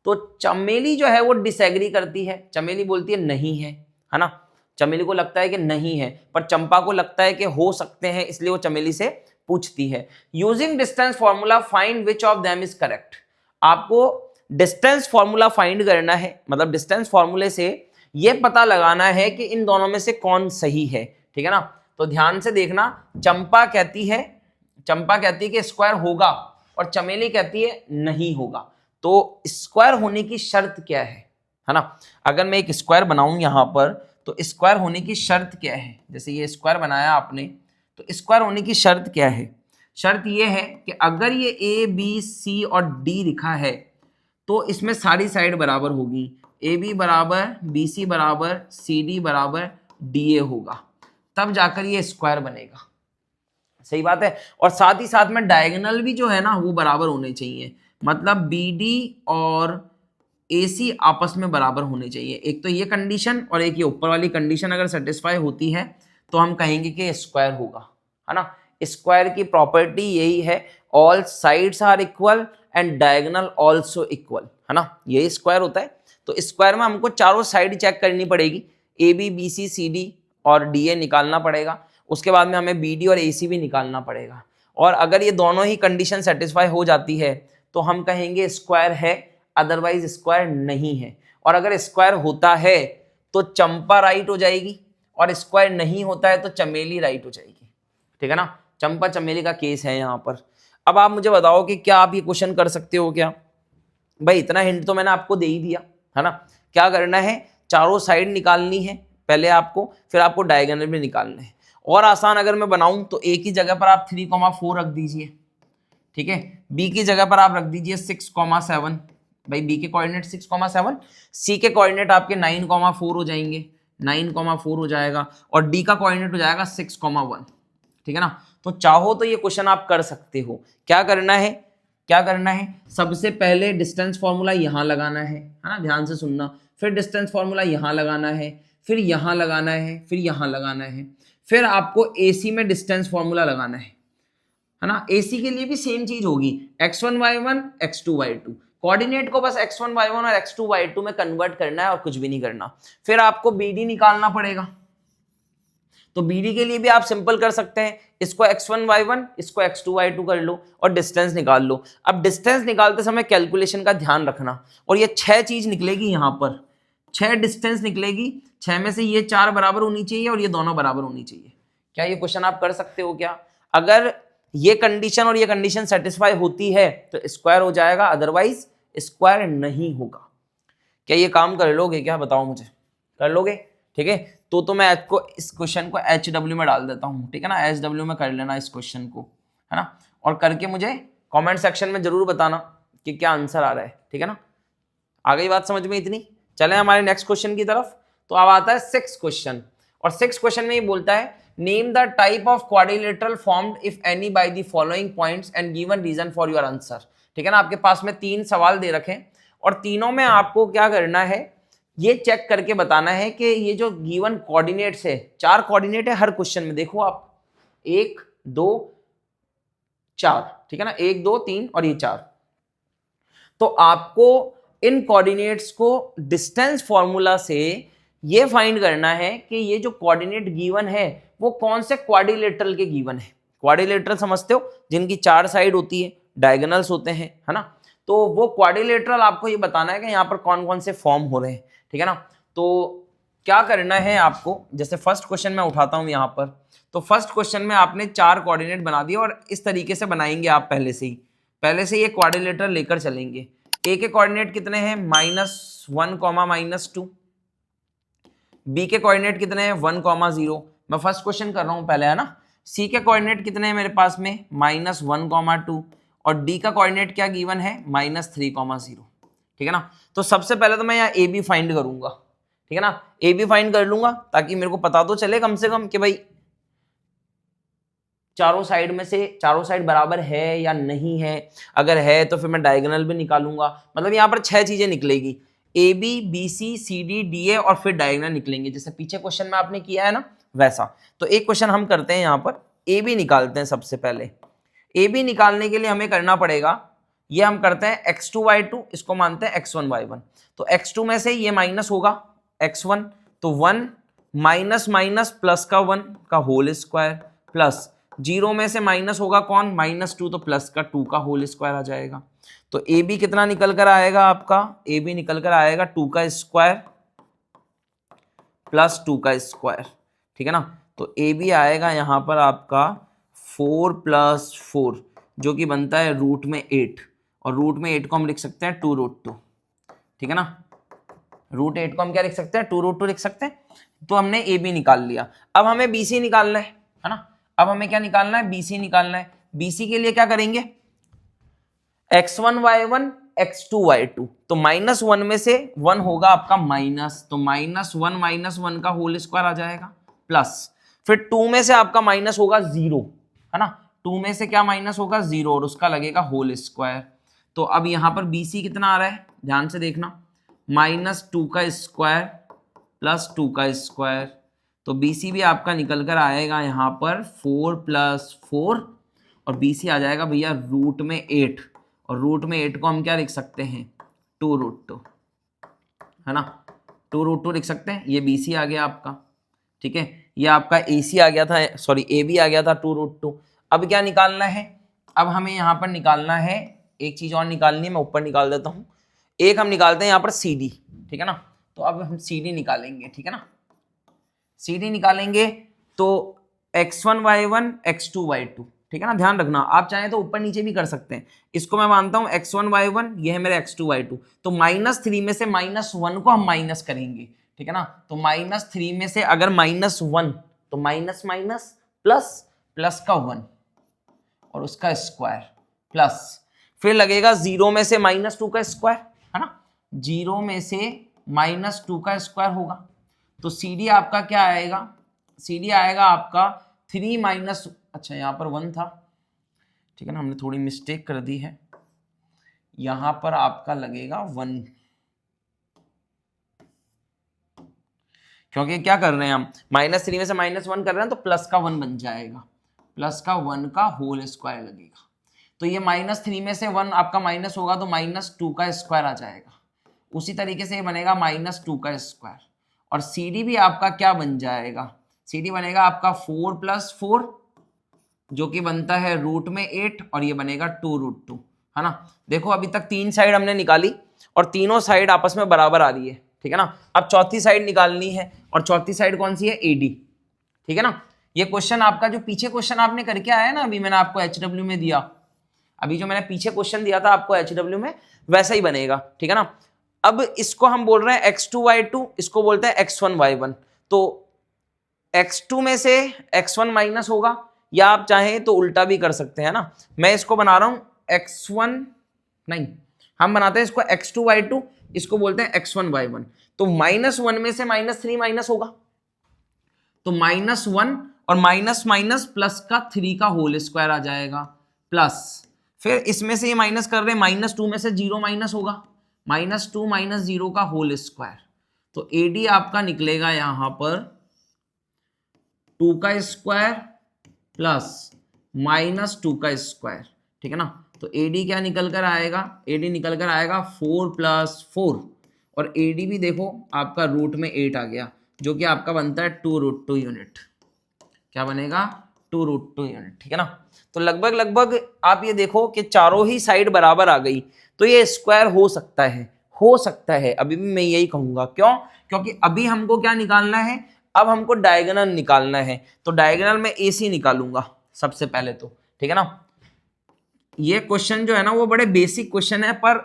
तो चमेली जो है वो डिसएग्री करती है, चमेली बोलती है नहीं है ना। चमेली को लगता है कि नहीं है, पर चंपा को लगता है कि हो सकते हैं, इसलिए वो चमेली से पूछती है। Using distance formula find which of them is correct. आपको डिस्टेंस फॉर्मूला फाइंड करना है, मतलब डिस्टेंस फॉर्मूले से ये पता लगाना है कि इन दोनों में से कौन सही है, ठीक है ना। तो ध्यान से देखना, चंपा कहती है कि स्क्वायर होगा, और चमेली कहती है नहीं होगा। तो स्क्वायर होने की शर्त क्या है ना। अगर मैं एक स्क्वायर बनाऊं यहां पर, तो स्क्वायर होने की शर्त क्या है, जैसे ये स्क्वायर बनाया आपने, तो स्क्वायर होने की शर्त क्या है, शर्त ये है कि अगर ये ABC और D लिखा है तो इसमें सारी साइड बराबर होगी, AB बराबर BC बराबर CD बराबर DA होगा, तब जाकर ये स्क्वायर बनेगा। सही बात है। और साथ ही साथ में डायगोनल भी जो है ना वो बराबर होने चाहिए, मतलब BD और AC आपस में बराबर होने चाहिए। एक तो ये कंडीशन और एक ये ऊपर वाली कंडीशन अगर सेटिस्फाई होती है तो हम कहेंगे कि स्क्वायर होगा, है ना। स्क्वायर की प्रॉपर्टी यही है, all sides are equal and diagonal also equal, है ना, यही स्क्वायर होता है। तो स्क्वायर में हमको चारों साइड चेक करनी पड़ेगी, AB BC CD और DA निकालना पड़ेगा, उसके बाद में हमें BD और AC भी निकालना पड़ेगा। और अगर ये दोनों ही कंडीशन सेटिस्फाई हो जाती है तो हम कहेंगे स्क्वायर है, अदरवाइज स्क्वायर नहीं है। और अगर स्क्वायर होता है तो चंपा राइट हो जाएगी, और स्क्वायर नहीं होता है तो चमेली राइट हो जाएगी, ठीक है ना। चंपा चमेली का केस है यहाँ पर। अब आप मुझे बताओ कि क्या आप ये क्वेश्चन कर सकते हो क्या? भाई इतना हिंट तो मैंने आपको दे ही दिया, है ना। क्या करना है, चारों साइड निकालनी है पहले आपको, फिर आपको डायगोनल भी निकालना है। और आसान अगर मैं बनाऊं तो एक ही जगह पर आप 3,4 रख दीजिए, ठीक है। बी की जगह पर आप रख दीजिए 6,7, भाई बी के कोऑर्डिनेट 6,7, सी के कोऑर्डिनेट आपके 9,4 हो जाएंगे, 9,4 हो जाएगा, और डी का कोऑर्डिनेट हो जाएगा 6,1, ठीक है ना। तो चाहो तो ये क्वेश्चन आप कर सकते हो। क्या करना है, क्या करना है, सबसे पहले डिस्टेंस फॉर्मूला यहां लगाना है ना, ध्यान से सुनना। फिर डिस्टेंस फॉर्मूला यहां लगाना है, फिर यहां लगाना है, फिर यहां लगाना है, फिर आपको AC में डिस्टेंस फॉर्मूला लगाना है ना। AC के लिए भी सेम चीज होगी, x1 y1 x2 y2, coordinate को बस x1 y1 और x2 y2 में कन्वर्ट करना है और कुछ भी नहीं करना। फिर आपको BD निकालना पड़ेगा, तो BD के लिए भी आप सिंपल कर सकते हैं, इसको x1 y1 इसको x2 y2 कर लो और डिस्टेंस निकाल लो। अब डिस्टेंस निकालते समय कैलकुलेशन का ध्यान रखना, और ये 6 चीज निकलेगी, यहाँ पर 6 डिस्टेंस निकलेगी, 6 में से ये 4 बराबर होनी चाहिए और ये दोनों बराबर होनी चाहिए। क्या ये क्वेश्चन आप कर सकते हो क्या? अगर ये कंडीशन और ये कंडीशन सेटिस्फाई होती है तो स्क्वायर हो जाएगा, अदरवाइज स्क्वायर नहीं होगा। क्या ये काम कर लोगे क्या, बताओ मुझे, कर लोगे? ठीक है, तो मैं आपको इस क्वेश्चन को HW में डाल देता हूँ, ठीक है ना। HW में कर लेना इस क्वेश्चन को, है ना, और करके मुझे कमेंट सेक्शन में जरूर बताना कि क्या आंसर आ रहा है, ठीक है ना। आ गई बात समझ में इतनी? चले हमारे नेक्स्ट क्वेश्चन की तरफ। तो अब आता है 6th क्वेश्चन, और 6th क्वेश्चन में ये बोलता है name the type of quadrilateral formed if any by the following points and given reason for your answer, ठीक है ना। आपके पास में 3 सवाल दे रखे हैं और तीनों में आपको क्या करना है, ये चेक करके बताना है कि ये जो गिवन कोऑर्डिनेट्स है, 4 कोऑर्डिनेट है हर क्वेश्चन में, देखो आप 1 2 4, ठीक है ना, 1 2 3 और ये 4। तो आपको इन कोऑर्डिनेट्स को डिस्टेंस फॉर्मूला से ये फाइंड करना है कि ये जो कोऑर्डिनेट गिवन है वो कौन से क्वाड्रिलेटरल के गिवन है। क्वाड्रिलेटरल समझते हो, जिनकी 4 साइड होती है, डायगोनल्स होते हैं, है ना। तो वो क्वाड्रिलेटरल आपको ये बताना है कि यहाँ पर कौन कौन से फॉर्म हो रहे हैं, ठीक है ना। तो क्या करना है आपको, जैसे फर्स्ट क्वेश्चन मैं उठाता हूँ यहाँ पर, तो फर्स्ट क्वेश्चन में आपने 4 कोऑर्डिनेट बना दिए और इस तरीके से बनाएंगे आप पहले से ये क्वाड्रिलेटरल लेकर चलेंगे। ए के कोऑर्डिनेट कितने हैं, -1, -2। बी के कोऑर्डिनेट कितने हैं, 1, 0। मैं फर्स्ट क्वेश्चन कर रहा हूं पहले, है ना। सी के कोऑर्डिनेट कितने हैं मेरे पास में, -1, 2, और डी का कोऑर्डिनेट क्या गिवन है, -3, 0, ठीक है ना। तो सबसे पहले तो मैं यहाँ ए बी फाइंड करूंगा, ठीक है ना। ए बी फाइंड कर लूंगा ताकि मेरे को पता तो चले कम से कम कि भाई चारों साइड में से चारों साइड बराबर है या नहीं है। अगर है तो फिर मैं डायगोनल भी निकालूंगा, मतलब यहाँ पर 6 चीजें निकलेगी, A B B C C D D A और फिर डायगोनल निकलेंगे, जैसे पीछे क्वेश्चन में आपने किया है ना वैसा। तो एक क्वेश्चन हम करते हैं, यहाँ पर ए बी निकालते हैं। सबसे पहले ए बी निकालने के लिए हमें करना पड़ेगा, ये हम करते हैं x2 y2, इसको मानते हैं x1 y1। तो x2 में से ये माइनस होगा x1, तो 1 माइनस माइनस प्लस का 1 का होल स्क्वायर, प्लस 0 में से माइनस होगा कौन, -2, तो प्लस का 2 का होल स्क्वायर आ जाएगा। तो ए बी कितना निकल कर आएगा आपका, ए बी निकल कर आएगा 2 का स्क्वायर प्लस 2 का स्क्वायर, ठीक है ना। तो ए बी आएगा यहाँ पर आपका 4 + 4 जो कि बनता है √8, और √8 को हम लिख सकते हैं 2√2, ठीक है ना। √8 को हम क्या लिख सकते हैं, 2√2 लिख सकते हैं। तो हमने ए बी निकाल लिया। अब हमें बी सी निकालना है ना। अब हमें क्या निकालना है, बी सी निकालना है। बी सी के लिए क्या करेंगे, x1 y1 x2 y2, तो -1 में से 1 होगा आपका माइनस, तो -1 का होल स्क्वायर आ जाएगा, प्लस फिर 2 में से आपका माइनस होगा 0, है ना। 2 में से क्या माइनस होगा, 0, और उसका लगेगा होल स्क्वायर। तो अब यहाँ पर BC कितना आ रहा है, ध्यान से देखना, -2 का स्क्वायर प्लस 2 का स्क्वायर। तो BC भी आपका निकल कर आएगा यहाँ पर 4 + 4, और BC आ जाएगा भैया √8, और √8 को हम क्या लिख सकते हैं, 2√2, है ना, 2√2 लिख सकते हैं। ये BC आ गया आपका, ठीक है। ये आपका AC आ गया था, सॉरी AB आ गया था 2√2। अब क्या निकालना है, अब हमें यहाँ पर निकालना है एक चीज और निकालनी है, मैं ऊपर निकाल देता हूँ। एक हम निकालते हैं यहाँ पर CD, ठीक है ना। तो अब हम CD निकालेंगे, ठीक है ना। CD निकालेंगे तो x1y1 x2y2, ठीक है ना। ध्यान रखना, आप चाहें तो ऊपर नीचे भी कर सकते हैं। इसको मैं मानता हूं x1y1, ये है मेरा x2y2, तो -3 में से -1 को हम माइनस करेंगे, ठीक है ना। तो -3 में से अगर -1, तो माइनस माइनस प्लस, प्लस का 1 और उसका स्क्वायर प्लस, फिर लगेगा 0 में से -2 का स्क्वायर, है ना। 0 में से -2 का स्क्वायर होगा, तो CD आपका क्या आएगा, CD आएगा आपका 3 अच्छा यहाँ पर 1 था, ठीक है ना, हमने थोड़ी मिस्टेक कर दी है, यहाँ पर आपका लगेगा 1, क्योंकि क्या कर रहे हैं हम, -3 में से -1 कर रहे हैं, तो प्लस का 1 बन जाएगा, प्लस का 1 का होल स्क्वायर लगेगा। तो ये -3 में से 1 आपका माइनस होगा, तो -2 का स्क्वायर आ जाएगा। उसी तरीके से ये बनेगा -2 का स्क्वायर, और CD भी आपका क्या बन जाएगा, CD बनेगा आपका 4 + 4, जो कि बनता है √8, और ये बनेगा 2√2, है ना। देखो अभी तक 3 साइड हमने निकाली और तीनों साइड आपस में बराबर आ रही है, ठीक है ना। अब चौथी साइड निकालनी है, और चौथी साइड कौन सी है, AD, ठीक है ना। ये क्वेश्चन आपका जो पीछे क्वेश्चन आपने करके आया ना, अभी मैंने आपको HW में दिया, अभी जो मैंने पीछे क्वेश्चन दिया था आपको HW में, वैसा ही बनेगा, ठीक है ना। अब इसको हम बोल रहे हैं x2y2, इसको बोलते हैं x1y1, तो x2 में से x1 माइनस होगा, या आप चाहें तो उल्टा भी कर सकते हैं ना। मैं इसको बना रहा हूं x1, नहीं, हम बनाते हैं इसको x2y2, इसको बोलते हैं x1y1। तो -1 में से -3 माइनस होगा, तो -1 और माइनस माइनस प्लस का 3 का होल स्क्वायर आ जाएगा, प्लस, फिर इसमें से ये माइनस कर रहे हैं, -2 में से 0 माइनस होगा, -2 - 0 का होल स्क्वायर। तो AD आपका निकलेगा यहां पर 2 का स्क्वायर प्लस -2 का स्क्वायर, ठीक है ना। तो AD क्या निकल कर आएगा, AD निकल कर आएगा 4 + 4, और AD भी देखो आपका रूट में 8 आ गया, जो कि आपका बनता है 2√2 यूनिट। क्या बनेगा, 2√2 यूनिट, ठीक है ना। तो लगभग लगभग आप ये देखो कि चारों ही साइड बराबर आ गई, तो ये स्क्वायर हो सकता है, अभी भी मैं यही कहूंगा। क्यों, क्योंकि अभी हमको क्या निकालना है, अब हमको डायगोनल निकालना है। तो डायगोनल में AC निकालूंगा सबसे पहले तो, ठीक है ना। ये क्वेश्चन जो है ना वो बड़े बेसिक क्वेश्चन है, पर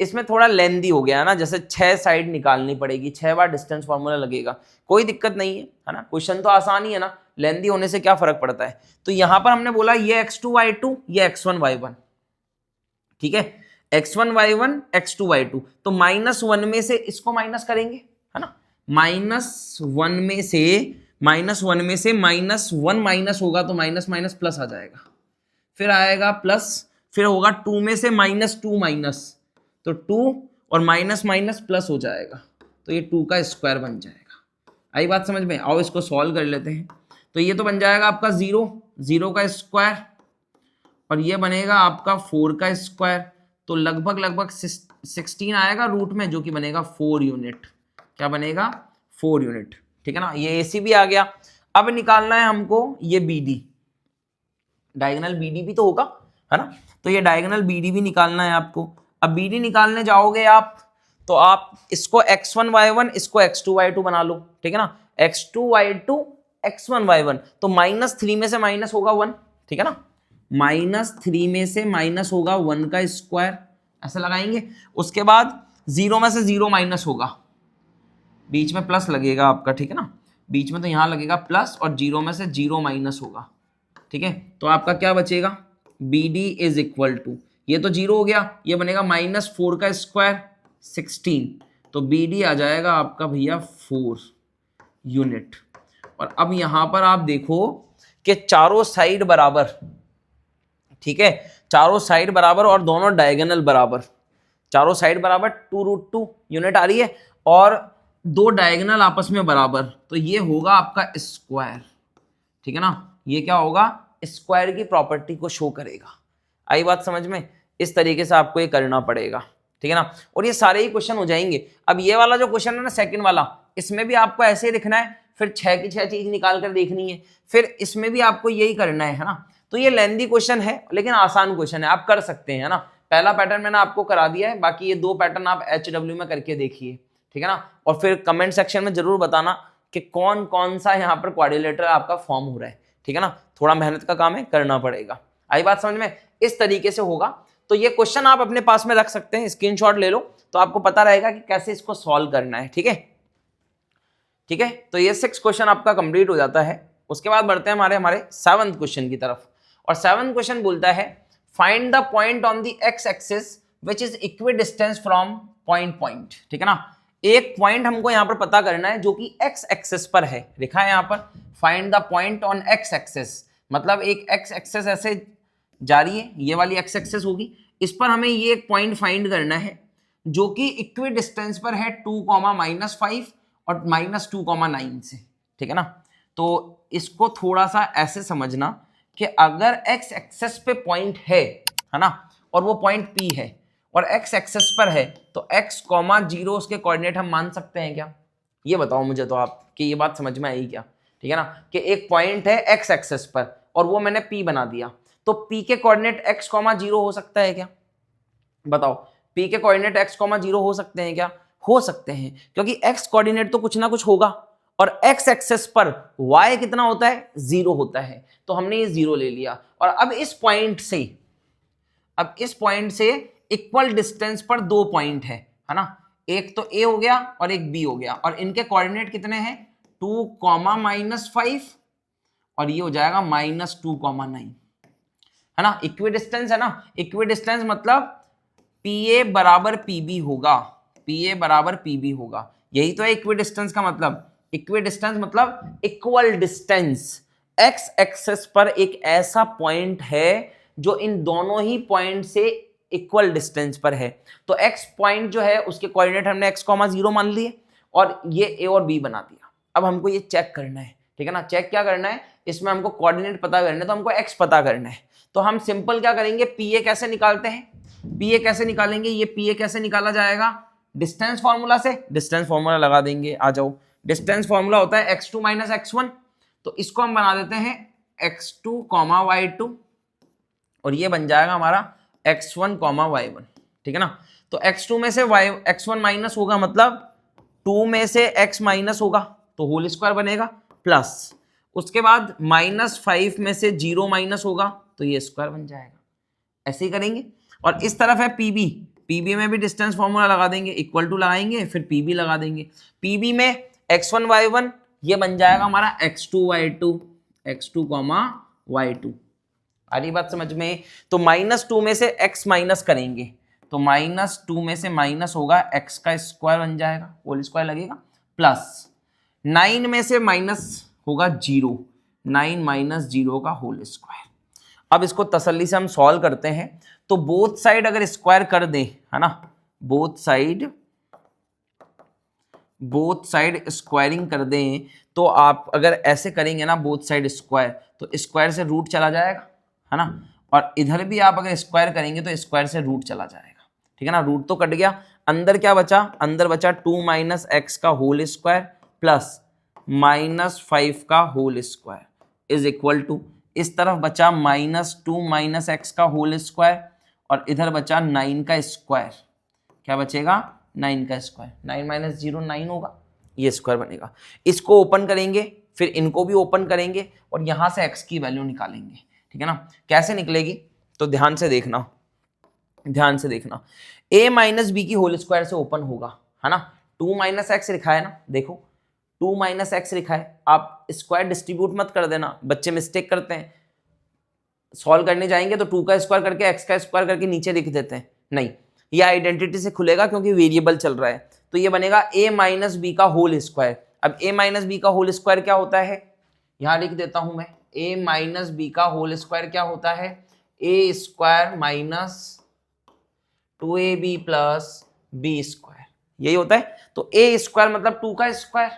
इसमें थोड़ा लेंदी हो गया है ना, जैसे 6 साइड निकालनी पड़ेगी, 6 बार डिस्टेंस फार्मूला लगेगा। कोई दिक्कत नहीं है ना, क्वेश्चन तो आसान ही है ना, लेंदी होने से क्या फर्क पड़ता है। तो यहां पर हमने बोला ये x2y2, ये x1y1, ठीक है, x1y1 x2y2, तो -1 में से इसको माइनस करेंगे, है ना। -1 में से -1 माइनस होगा, तो माइनस माइनस प्लस आ जाएगा, फिर आएगा प्लस, फिर होगा 2 में से -2 माइनस, तो 2 और माइनस माइनस प्लस हो जाएगा, तो ये 2 का स्क्वायर बन जाएगा। आई बात समझ में, आओ इसको सॉल्व कर लेते हैं। तो ये तो बन जाएगा आपका 0 का स्क्वायर, और ये बनेगा आपका 4 का स्क्वायर, तो लगभग लगभग 16 आएगा रूट में, जो कि बनेगा 4 यूनिट। क्या बनेगा, 4 यूनिट, ठीक है ना। ये AC भी आ गया। अब निकालना है हमको ये BD, डायगोनल BD भी तो होगा, है ना। तो ये डायगोनल BD भी निकालना है आपको। अब BD निकालने जाओगे आप, तो आप इसको x1y1, इसको x2y2 बना लो, ठीक है ना। x2y2 x1y1, तो -3 में से माइनस होगा 1, ठीक है ना। -3 में से माइनस होगा 1 का स्क्वायर, ऐसे लगाएंगे। उसके बाद 0 में से 0 माइनस होगा, बीच में प्लस लगेगा आपका, ठीक है ना, बीच में तो यहां लगेगा प्लस, और 0 में से 0 माइनस होगा, ठीक है। तो आपका क्या बचेगा, BD इज इक्वल टू, ये तो 0 हो गया, ये बनेगा -4 का स्क्वायर 16, तो BD आ जाएगा आपका भैया 4 यूनिट। और अब यहां पर आप देखो कि चारों साइड बराबर, ठीक है, चारों साइड बराबर और दोनों डायगोनल बराबर, चारों साइड बराबर 2√2 यूनिट आ रही है और दो डायगोनल आपस में बराबर, तो ये होगा आपका स्क्वायर, ठीक है ना, ये क्या होगा, स्क्वायर की प्रॉपर्टी को शो करेगा। आई बात समझ में? इस तरीके से आपको ये करना पड़ेगा, ठीक है ना, और ये सारे ही क्वेश्चन हो जाएंगे। अब ये वाला जो क्वेश्चन है ना सेकंड वाला, इसमें भी आपको ऐसे ही लिखना है, फिर 6 की 6 चीज निकाल कर देखनी है, फिर इसमें भी आपको यही करना है ना। तो ये लेंथी क्वेश्चन है लेकिन आसान क्वेश्चन है, आप कर सकते हैं ना। पहला पैटर्न मैंने आपको करा दिया है, बाकी ये 2 पैटर्न आप HW में करके देखिए, ठीक है ना, और फिर कमेंट सेक्शन में जरूर बताना कि कौन कौन सा यहाँ पर क्वाड्रिलेटरल आपका फॉर्म हो रहा है, ठीक है ना। थोड़ा मेहनत का काम है, करना पड़ेगा। आई बात समझ में? इस तरीके से होगा। तो ये क्वेश्चन आप अपने पास में रख सकते हैं, स्क्रीनशॉट ले लो तो आपको पता रहेगा कि कैसे इसको सॉल्व करना है, ठीक है, ठीक है। तो ये 6 क्वेश्चन आपका कंप्लीट हो जाता है। उसके बाद बढ़ते हैं हमारे 7th क्वेश्चन की तरफ, और 7th क्वेश्चन बोलता है find the point on the x axis which is equidistance from point, ठीक है ना। एक पॉइंट हमको यहाँ पर पता करना है जो कि एक्स एक्सिस पर है, लिखा है यहाँ पर find the point on x axis, मतलब एक एक्स एक्सिस ऐसे जा रही है, ये वाली एक्स एक्सिस होगी, इस पर हमें ये एक पॉइंट फाइंड करना है जो कि इक्वी डिस्टेंस पर है 2,-5 और -2,9 से, ठीक है ना। तो इसको थोड़ा सा ऐसे समझना कि अगर एक्स एक्सिस पे पॉइंट है ना, और वो पॉइंट P है और एक्स एक्सिस पर है, तो x,0 उसके कोऑर्डिनेट हम मान सकते हैं क्या? ये बताओ मुझे तो आप कि ये बात समझ में आई क्या, ठीक है ना, कि एक पॉइंट है एक्स एक्सिस पर और वो मैंने P बना दिया, तो P के कोऑर्डिनेट x,0 हो सकता है क्या? बताओ, P के कोऑर्डिनेट x,0 हो सकते हैं क्या? हो सकते हैं, क्योंकि x कोऑर्डिनेट तो कुछ ना कुछ होगा और x एक्सिस पर y कितना होता है? 0 होता है, तो हमने ये 0 ले लिया। और अब इस पॉइंट से इक्वल डिस्टेंस पर 2 पॉइंट है ना, एक तो A हो गया और एक B हो गया, और इनके कोऑर्डिनेट कितने हैं? 2,-5 और ये हो जाएगा -2,9, है ना। इक्विडिस्टेंस है ना, इक्विडिस्टेंस मतलब PA बराबर PB होगा, PA बराबर PB होगा, यही तो है इक्विडिस्टेंस का मतलब। इक्विडिस्टेंस मतलब इक्वल डिस्टेंस, एक्स एक्सिस पर एक ऐसा पॉइंट है जो इन दोनों ही पॉइंट से इक्वल डिस्टेंस पर है। तो एक्स पॉइंट जो है उसके कोऑर्डिनेट हमने x,0 मान लिए और ये A और B बना दिया। अब हमको ये चेक करना है, ठीक है ना। चेक क्या करना है? इसमें हमको कोऑर्डिनेट पता करना है, तो हमको x पता करना है। तो हम सिंपल क्या करेंगे, PA कैसे निकालते हैं? PA कैसे निकालेंगे? ये PA कैसे निकाला जाएगा? डिस्टेंस फॉर्मूला से, डिस्टेंस फॉर्मूला लगा देंगे। आ जाओ, डिस्टेंस फॉर्मूला होता है x2 - x1, तो इसको हम बना देते हैं x2, y2 और ये बन जाएगा हमारा x1, y1, ठीक है ना। तो x2 में से x1 माइनस होगा, मतलब 2 में से x माइनस होगा तो होल स्क्वायर बनेगा, प्लस उसके बाद -5 में से 0 माइनस होगा तो ये स्क्वायर बन जाएगा। ऐसे ही करेंगे। और इस तरफ है PB, PB में भी डिस्टेंस फॉर्मूला लगा देंगे, इक्वल टू लगाएंगे, फिर PB लगा देंगे। PB में x1, y1 ये बन जाएगा हमारा x2, y2, x2, y2। आ रही बात समझ में? तो -2 में से x माइनस करेंगे, तो -2 में से माइनस होगा, x का स्क्वायर बन जाएगा, होल स्क्वायर लगेगा, प्लस 9 में से माइनस होगा 0, 9 - 0 का होल स्क्वायर। अब इसको तसल्ली से हम सॉल्व करते हैं। तो बोथ साइड अगर स्क्वायर कर दें, है ना, बोथ साइड स्क्वायरिंग कर दें, तो आप अगर ऐसे करेंगे ना बोथ साइड स्क्वायर, तो स्क्वायर से रूट चला जाएगा, है ना, और इधर भी आप अगर स्क्वायर करेंगे तो स्क्वायर से रूट चला जाएगा, ठीक है ना। रूट तो कट गया, अंदर क्या बचा? अंदर बचा 2 - x का होल स्क्वायर प्लस -5 का whole square is equal to, इस तरफ बचा -2 - x का होल स्क्वायर और इधर बचा 9 का स्क्वायर। क्या बचेगा? 9 का स्क्वायर, 9 - 0 9 होगा, ये स्क्वायर बनेगा। इसको ओपन करेंगे, फिर इनको भी ओपन करेंगे और यहां से x की वैल्यू निकालेंगे, ठीक है ना। कैसे निकलेगी? तो ध्यान से देखना, a - b की होल स्क्वायर से ओपन होगा, है ना। 2 - x लिखा है ना, देखो 2 - x लिखा है, आप स्क्वायर डिस्ट्रीब्यूट मत कर देना, बच्चे मिस्टेक करते हैं, सॉल्व करने जाएंगे तो 2 का स्क्वायर करके x का स्क्वायर करके नीचे लिख देते हैं, नहीं, ये आइडेंटिटी से खुलेगा क्योंकि वेरिएबल चल रहा है। तो ये बनेगा a - b का होल स्क्वायर। अब a - b का होल स्क्वायर क्या होता है? यहां लिख देता हूं मैं, ए माइनस बी का होल स्क्वायर क्या होता है, A square minus 2ab plus B square, यही होता है। तो ए स्क्वायर मतलब 2 का स्क्वायर,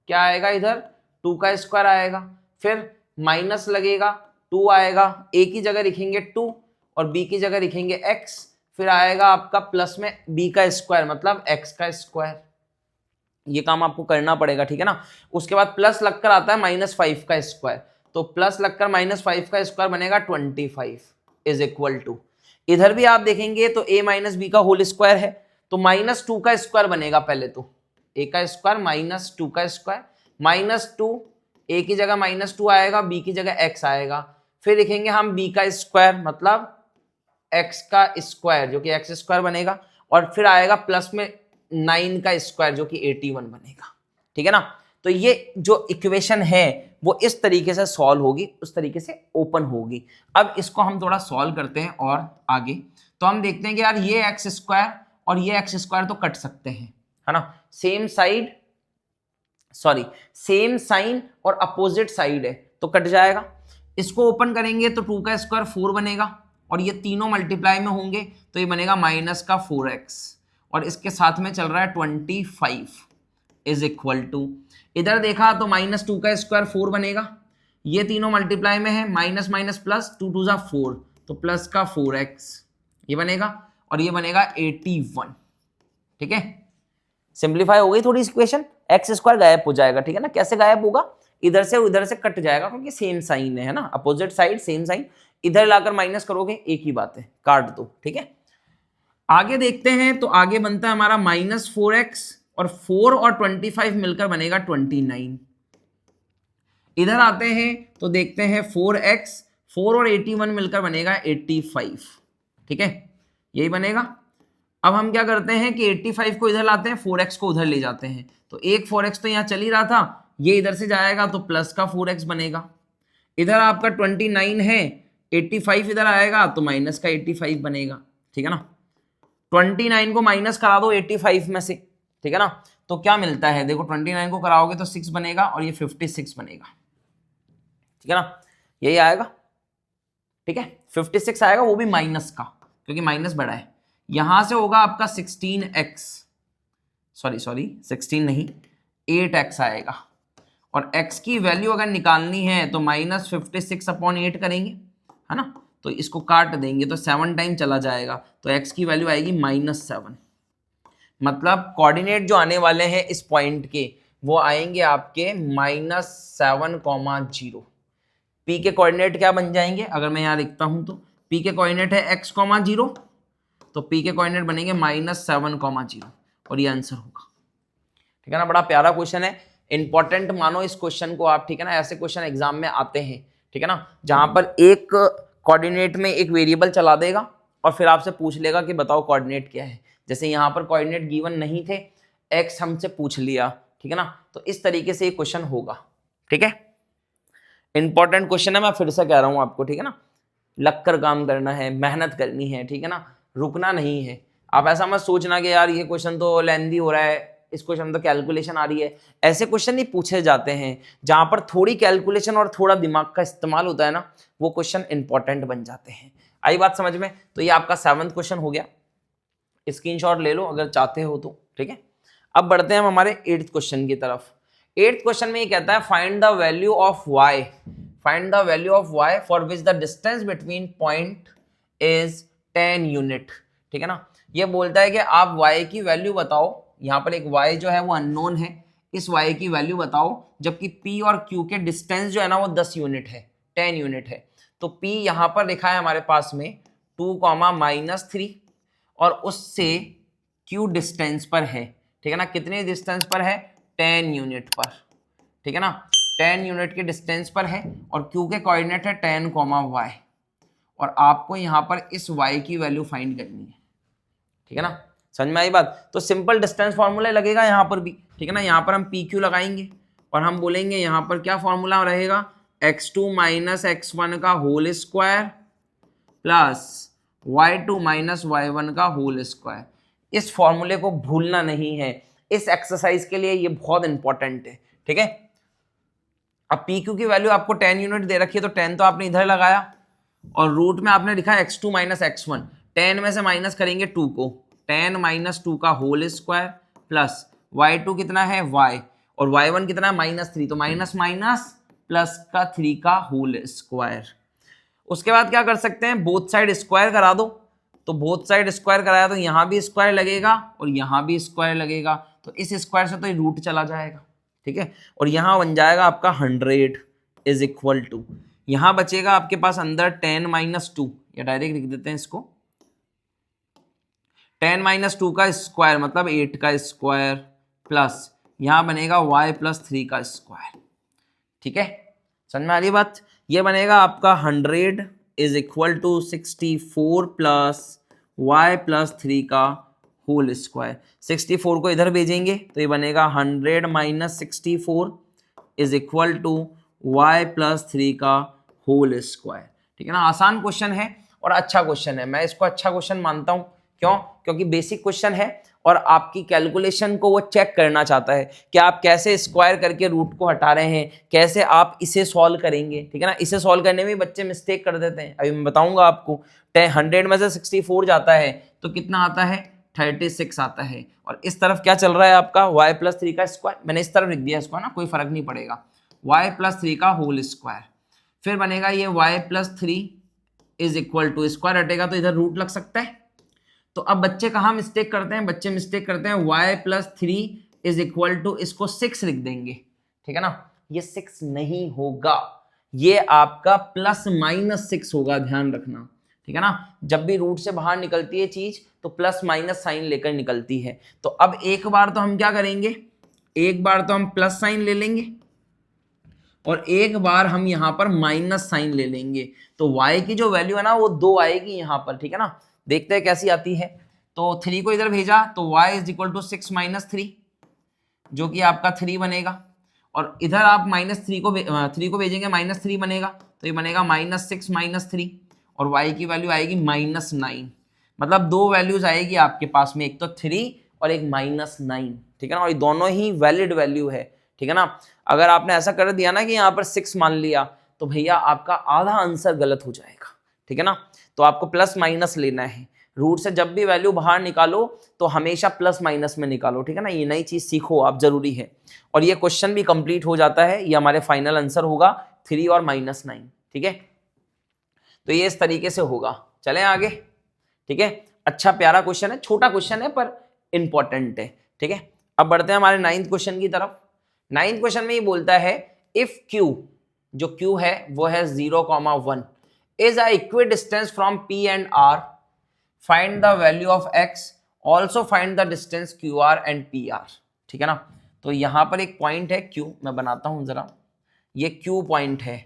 क्या आएगा इधर 2 का स्क्वायर आएगा, फिर माइनस लगेगा 2 आएगा, ए की जगह लिखेंगे 2 और बी की जगह लिखेंगे x, फिर आएगा आपका प्लस में b का स्क्वायर मतलब x का स्क्वायर। ये काम आपको करना पड़ेगा, ठीक है ना। उसके बाद प्लस लगकर आता है -5 का स्क्वायर, तो प्लस लगकर -5 का स्क्वायर बनेगा 25 इज इक्वल टू, इधर भी आप देखेंगे तो a माइनस बी का होल स्क्वायर है, तो -2 का स्क्वायर बनेगा पहले, तो a का स्क्वायर -2 का स्क्वायर, -2 a की जगह -2 आएगा, b की जगह x आएगा, फिर लिखेंगे हम b का स्क्वायर मतलब x का स्क्वायर जो कि x स्क्वायर बनेगा, और फिर आएगा प्लस में 9 का स्क्वायर जो कि 81 बनेगा, ठीक है ना। तो ये जो इक्वेशन है वो इस तरीके से सॉल्व होगी, उस तरीके से ओपन होगी। अब इसको हम थोड़ा सॉल्व करते हैं और आगे तो हम देखते हैं कि यार ये एक्स स्क्वायर और ये एक्स स्क्वायर तो कट सकते हैं, है ना, सेम साइन और अपोजिट साइड है तो कट जाएगा। इसको ओपन करेंगे तो 2 का स्क्वायर 4 बनेगा और ये तीनों मल्टीप्लाई में होंगे तो ये बनेगा माइनस का 4x और इसके साथ में चल रहा है 25 इज इक्वल टू, इधर देखा तो -2 का स्क्वायर 4 बनेगा, ये तीनों मल्टीप्लाई में है, माइनस माइनस प्लस 2 2 4 तो प्लस का 4x ये बनेगा और ये बनेगा 81, ठीक है। सिंप्लीफाई हो गई थोड़ी इक्वेशन, एक्स स्क्वायर गायब हो जाएगा, ठीक है ना। कैसे गायब होगा, इधर से उधर से कट जाएगा क्योंकि सेम साइन है ना, अपोजिट साइड सेम साइन, इधर लाकर माइनस करोगे एक ही बात है, काट दो, ठीक है। आगे देखते हैं तो आगे बनता है हमारा -4x और 4 और 25 मिलकर बनेगा 29। इधर आते हैं तो देखते हैं 4x 4 और 81 मिलकर बनेगा 85, ठीक है, यही बनेगा। अब हम क्या करते हैं कि 85 को इधर लाते हैं, 4x को उधर ले जाते हैं, तो एक 4x तो यहाँ चल ही रहा था, ये इधर से जाएगा तो प्लस का 4x बनेगा। इधर आपका 29 है, 85 इधर आएगा तो माइनस का 85 बनेगा, ठीक है ना। 29 को माइनस करा दो 85 में से, ठीक है ना, तो क्या मिलता है देखो, 29 को कराओगे तो 6 बनेगा और ये 56 बनेगा, ठीक है ना, यही आएगा, ठीक है। 56 आएगा, वो भी माइनस का क्योंकि माइनस बड़ा है। यहां से होगा आपका 16x, सॉरी 16 नहीं 8x आएगा, और x की वैल्यू अगर निकालनी है तो -56/8 करेंगे, है ना, तो इसको काट देंगे तो 7 टाइम चला जाएगा तो x की वैल्यू आएगी -7, मतलब कोऑर्डिनेट जो आने वाले हैं इस पॉइंट के वो आएंगे आपके -7,0। p के कोऑर्डिनेट क्या बन जाएंगे, अगर मैं यहाँ लिखता हूं तो p के कोऑर्डिनेट है x,0 तो p के कोऑर्डिनेट बनेंगे -7,0 और ये आंसर होगा, ठीक है ना। बड़ा प्यारा क्वेश्चन है, इंपॉर्टेंट मानो इस क्वेश्चन को आप, ठीक है ना। ऐसे क्वेश्चन एग्जाम में आते हैं, ठीक है ना, जहां पर एक कोऑर्डिनेट में एक वेरिएबल चला देगा और फिर आपसे पूछ लेगा कि बताओ कोऑर्डिनेट क्या है। जैसे यहाँ पर कोऑर्डिनेट गिवन नहीं थे, x हमसे पूछ लिया, ठीक है ना, तो इस तरीके से ये क्वेश्चन होगा, ठीक है। इंपॉर्टेंट क्वेश्चन है, मैं फिर से कह रहा हूं आपको, ठीक है ना, लग कर काम करना है, मेहनत करनी है, ठीक है ना, रुकना नहीं है। आप ऐसा मत सोचना कि यार ये क्वेश्चन तो लेंथी हो रहा है, इस क्वेश्चन में तो कैलकुलेशन आ रही है, ऐसे क्वेश्चन नहीं पूछे जाते हैं। जहां पर थोड़ी कैलकुलेशन और थोड़ा दिमाग का इस्तेमाल होता है ना, वो क्वेश्चन इंपॉर्टेंट बन जाते हैं। आई बात समझ में, तो ये आपका 7वां क्वेश्चन हो गया, स्क्रीनशॉट ले लो अगर चाहते हो तो, ठीक है। अब बढ़ते हैं हम हमारे 8th क्वेश्चन की तरफ। 8th क्वेश्चन में ये कहता है find the value of y, find the value of y for which the distance between point is 10 unit, ठीक है ना। ये बोलता है कि आप y की वैल्यू बताओ, यहाँ पर एक y जो है वो अननोन है, इस y की वैल्यू बताओ, जबकि p और q के डिस्टेंस जो है ना वो 10 यूनिट है, 10 यूनिट है। तो p यहाँ पर लिखा है हमारे पास में 2,-3 और उससे q डिस्टेंस पर है, ठीक है ना, कितने डिस्टेंस पर है, 10 यूनिट पर, ठीक है ना, 10 यूनिट के डिस्टेंस पर है और q के कोऑर्डिनेट है 10, y और आपको यहाँ पर इस y की वैल्यू फाइंड करनी है, ठीक है ना। समझ में आई बात, तो सिंपल डिस्टेंस फॉर्मूला लगेगा यहाँ पर भी, ठीक है ना। यहाँ पर हम PQ लगाएंगे और हम बोलेंगे यहाँ पर क्या फॉर्मूला रहेगा, x2 - x1 का whole square plus y2 - y1 का होल स्क्वायर। इस फॉर्मूले को भूलना नहीं है, इस एक्सरसाइज के लिए ये बहुत इंपॉर्टेंट है, ठीक है। अब पी क्यू की वैल्यू आपको 10 यूनिट दे रखी है, तो 10 तो आपने इधर लगाया और रूट में आपने लिखा x2 माइनस x1। 10 में से माइनस करेंगे 2 को, 10 माइनस 2 का होल स्क्वायर प्लस y2 कितना है y, और y1 कितना है -3, तो माइनस माइनस प्लस का 3 का होल स्क्वायर। उसके बाद क्या कर सकते हैं, बोथ साइड स्क्वायर करा दो, तो बोथ साइड स्क्वायर कराया तो यहां भी स्क्वायर लगेगा और यहां भी स्क्वायर लगेगा, तो इस स्क्वायर से तो ये रूट चला जाएगा, ठीक है। और यहां बन जाएगा आपका 100 इज इक्वल टू, यहां बचेगा आपके पास अंदर 10 माइनस 2, या डायरेक्ट लिख देते हैं इसको, 10 माइनस 2 का स्क्वायर मतलब 8 का स्क्वायर प्लस यहां बनेगा y प्लस 3 का स्क्वायर, ठीक है। समझ में आ रही बात, ये बनेगा आपका 100 is equal to 64 plus y plus 3 का होल स्क्वायर। 64 को इधर भेजेंगे तो ये बनेगा 100 minus 64 is equal to y plus 3 का होल स्क्वायर, ठीक है ना। आसान क्वेश्चन है और अच्छा क्वेश्चन है, मैं इसको अच्छा क्वेश्चन मानता हूं। क्यों? क्योंकि बेसिक क्वेश्चन है और आपकी कैलकुलेशन को वो चेक करना चाहता है कि आप कैसे स्क्वायर करके रूट को हटा रहे हैं, कैसे आप इसे सॉल्व करेंगे, ठीक है ना। इसे सॉल्व करने में बच्चे मिस्टेक कर देते हैं, अभी मैं बताऊंगा आपको। 100 में से 64 जाता है तो कितना आता है, 36 आता है, और इस तरफ क्या चल रहा है आपका y प्लस 3 का स्क्वायर, मैंने इस तरफ लिख दिया इसको ना, कोई फर्क नहीं पड़ेगा, y प्लस 3 का होल स्क्वायर। फिर बनेगा ये y plus 3 is equal to, square हटेगा तो इधर रूट लग सकता है। तो अब बच्चे कहाँ मिस्टेक करते हैं, बच्चे मिस्टेक करते हैं y plus 3 is equal to, इसको 6 लिख देंगे, ठीक है ना। ये 6 नहीं होगा, ये आपका प्लस माइनस 6 होगा, ध्यान रखना, ठीक है ना। जब भी रूट से बाहर निकलती है चीज तो प्लस माइनस साइन लेकर निकलती है। तो अब एक बार तो हम क्या करेंगे, एक बार तो हम प्लस साइन ले लेंगे और एक बार हम यहां पर माइनस साइन ले लेंगे, तो y की जो वैल्यू है ना वो 2 आएगी यहां पर, ठीक है ना। देखते हैं कैसी आती है। तो 3 को इधर भेजा तो y is equal to 6 minus 3, जो कि आपका 3 बनेगा, और इधर आप -3 को 3 को भेजेंगे -3 बनेगा, तो ये बनेगा -6 माइनस 3, और y की वैल्यू आएगी -9। मतलब दो वैल्यूज आएगी आपके पास में, एक तो 3 और एक -9, ठीक है ना। और ये दोनों ही वैलिड वैल्यू है, ठीक है ना। अगर आपने ऐसा कर दिया ना कि यहाँ पर 6 मान लिया तो भैया आपका आधा आंसर गलत हो जाएगा, ठीक है ना। तो आपको प्लस माइनस लेना है, रूट से जब भी वैल्यू बाहर निकालो तो हमेशा प्लस माइनस में निकालो, ठीक है ना। ये नई चीज सीखो आप, जरूरी है। और ये क्वेश्चन भी कंप्लीट हो जाता है, ये हमारे फाइनल आंसर होगा 3 और -9, ठीक है। तो ये इस तरीके से होगा। चलें आगे, ठीक है। अच्छा प्यारा क्वेश्चन है, छोटा क्वेश्चन है पर इंपॉर्टेंट है, ठीक है। अब बढ़ते हैं हमारे 9th क्वेश्चन की तरफ। 9th क्वेश्चन में ये बोलता है इफ q, जो q है वो है 0,1 is a equidistance from p and r, find the value of x, also find the distance QR and PR, ठीक है ना। तो यहां पर एक पॉइंट है Q, मैं बनाता हूं जरा, ये Q पॉइंट है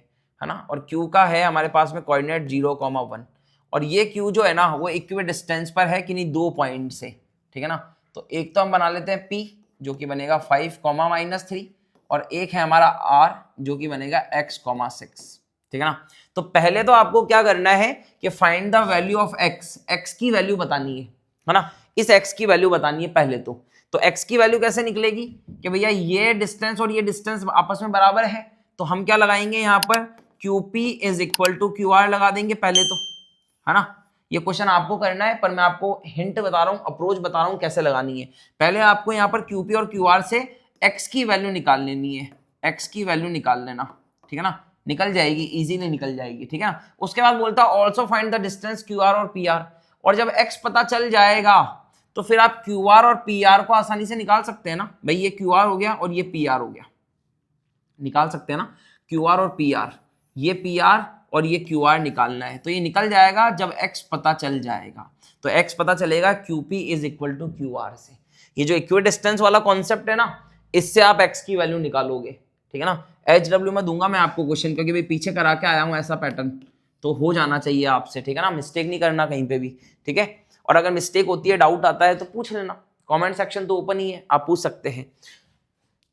ना, और Q का है हमारे पास में कोऑर्डिनेट 0,1, और ये Q जो है ना वो इक्विडिस्टेंस पर है कि नहीं, 2 पॉइंट से, ठीक है ना। तो एक तो हम बना लेते हैं P जो कि बनेगा 5, -3, और एक है हमारा R जो कि बनेगा x, 6, ठीक है ना। तो पहले तो आपको क्या करना है कि find the value of x, x की वैल्यू बतानी है ना, इस x की वैल्यू बतानी है पहले तो x की वैल्यू कैसे निकलेगी कि भैया ये डिस्टेंस और ये डिस्टेंस आपस में बराबर है, तो हम क्या लगाएंगे यहाँ पर QP is equal to QR लगा देंगे पहले तो, है ना। ये क्वेश्चन आपको करना है पर मैं आपको हिंट बता रहा हूँ, अप्रोच बता रहा हूँ कैसे लगानी है। पहले आपको यहाँ पर QP और QR से x की वैल्यू निकाल लेनी है, x की वैल्यू निकाल लेना, ठीक है ना, निकल जाएगी, इजीली निकल जाएगी, ठीक है ना। उसके बाद बोलता है also find the distance QR और PR, और जब x पता चल जाएगा तो फिर आप QR और PR को आसानी से निकाल सकते हैं ना भाई, ये QR हो गया और ये PR हो गया, निकाल सकते हैं ना QR और PR, ये PR और ये QR निकालना है, तो ये निकल जाएगा जब x पता चल जाएगा। तो x पता चलेगा QP is equal to QR से। ये जो इक्विडिस्टेंस वाला कॉन्सेप्ट है ना, इससे आप x की वैल्यू निकालोगे, ठीक है ना। HW में दूंगा मैं आपको क्वेश्चन, क्योंकि भाई पीछे करा के आया हूं ऐसा पैटर्न, तो हो जाना चाहिए आपसे, ठीक है ना, मिस्टेक नहीं करना कहीं पे भी, ठीक है। और अगर मिस्टेक होती है, डाउट आता है तो पूछ लेना, कमेंट सेक्शन तो ओपन ही है, आप पूछ सकते हैं,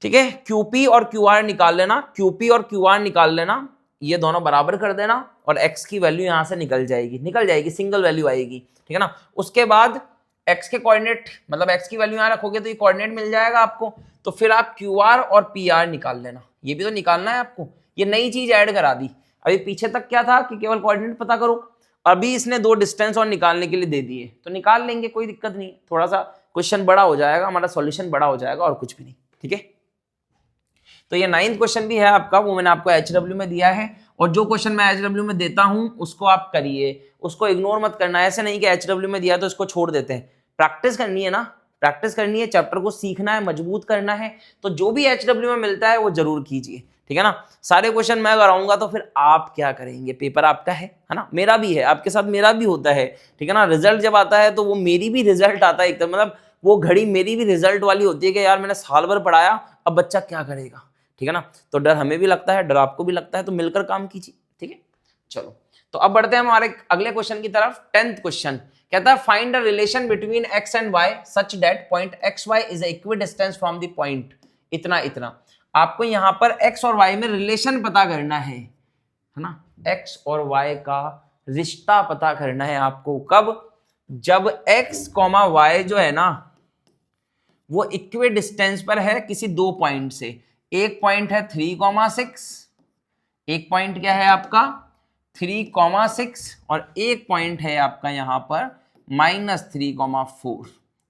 ठीक है। QP और QR निकाल लेना, QP और QR निकाल लेना, ये दोनों बराबर कर देना और x की वैल्यू यहां से निकल जाएगी, सिंगल वैल्यू आएगी, ठीक है ना। उसके बाद x के कोऑर्डिनेट, मतलब x की वैल्यू यहां रखोगे तो ये कोऑर्डिनेट मिल जाएगा आपको, तो फिर आप QR और PR निकाल लेना, ये भी तो निकालना है आपको। ये नई चीज ऐड करा दी। अभी पीछे तक क्या था कि केवल कोऑर्डिनेट पता करो, अभी इसने 2 डिस्टेंस और निकालने के लिए दे दिए, तो निकाल लेंगे, कोई दिक्कत नहीं। थोड़ा सा क्वेश्चन बड़ा हो जाएगा, हमारा सॉल्यूशन बड़ा हो जाएगा, और कुछ भी नहीं। ठीक है, तो ये 9th क्वेश्चन भी है आपका, वो मैंने आपको HW में दिया है। और जो क्वेश्चन मैं HW में देता हूं उसको आप करिए, उसको इग्नोर मत करना। ऐसे नहीं कि HW में दिया तो इसको छोड़ देते हैं, प्रैक्टिस करनी है ना, प्रैक्टिस करनी है, चैप्टर को सीखना है, मजबूत करना है। तो जो भी HW में मिलता है वो जरूर कीजिए, ठीक है ना। सारे क्वेश्चन मैं कराऊंगा तो फिर आप क्या करेंगे, पेपर आपका है ना, मेरा भी है, आपके साथ मेरा भी होता है, ठीक है ना। रिजल्ट जब आता है तो वो मेरी भी रिजल्ट आता है एकदम, मतलब वो घड़ी मेरी भी रिजल्ट वाली होती है कि यार मैंने साल भर पढ़ाया, अब बच्चा क्या करेगा, ठीक है ना। तो डर हमें भी लगता है, डर आपको भी लगता है, तो मिलकर काम कीजिए, ठीक है। चलो, तो अब बढ़ते हैं हमारे अगले क्वेश्चन की तरफ। 10th क्वेश्चन कहता है find the relation between x and y such that point xy is equi distance from the point इतना इतना। आपको यहां पर x और y में रिलेशन पता करना है ना, x और y का रिश्ता पता करना है आपको। कब? जब x, y जो है ना वो इक्वी डिस्टेंस पर है किसी 2 पॉइंट से। एक पॉइंट है 3,6, एक पॉइंट क्या है आपका 3,6, और एक पॉइंट है आपका यहां पर -3,4,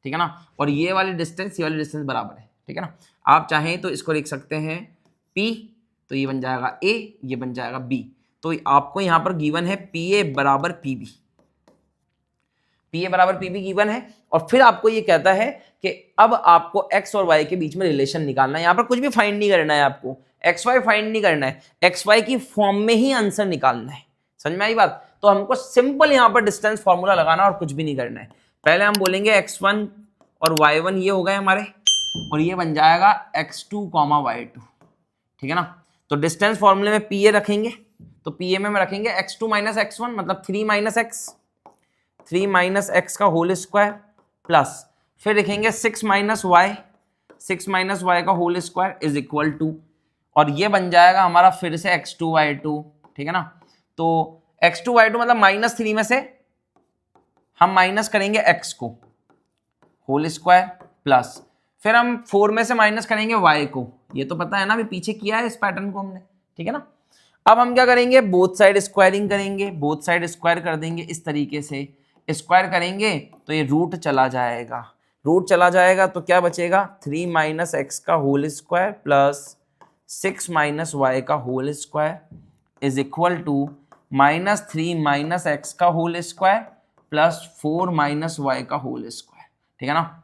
ठीक है ना। और ये वाली डिस्टेंस बराबर है, ठीक है ना। आप चाहें तो इसको लिख सकते हैं P, तो ये बन जाएगा A, ये बन जाएगा B। तो आपको यहां पर गिवन है PA बराबर PB, PA बराबर PB गिवन है। और फिर आपको ये कहता है कि अब आपको x और y के बीच में रिलेशन निकालना है। यहां पर कुछ भी फाइंड नहीं करना है आपको, xy फाइंड नहीं करना है, xy की फॉर्म में ही आंसर निकालना है। समझ में आई बात? तो हमको सिंपल यहां पर डिस्टेंस फॉर्मूला लगाना और कुछ भी नहीं करना है। पहले हम बोलेंगे x1 और y1 ये हो गए हमारे, और ये बन जाएगा x2, y2, ठीक है ना। तो डिस्टेंस फॉर्मूले में PA रखेंगे, तो PA में रखेंगे x2 माइनस x1 मतलब 3 माइनस x का होल स्क्वायर, प्लस फिर लिखेंगे 6 माइनस y का whole square is equal to, और ये बन जाएगा हमारा फिर से x2 y2, ठीक है ना। तो x2 y2 मतलब -3 में से हम माइनस करेंगे x को होल स्क्वायर, प्लस फिर हम 4 में से माइनस करेंगे y को, ये तो पता है ना, अभी पीछे किया है इस पैटर्न को हमने, ठीक है ना। अब हम क्या करेंगे, बोथ साइड स्क्वायरिंग करेंगे, बोथ साइड स्क्वायर कर देंगे इस तरीके से। स्क्वायर करेंगे तो ये रूट चला जाएगा, रूट चला जाएगा तो क्या बचेगा 3 माइनस एक्स का whole square plus 6 minus Y का whole square is equal to -3 minus X का whole square plus 4 minus Y का होल स्क्वायर, ठीक है ना।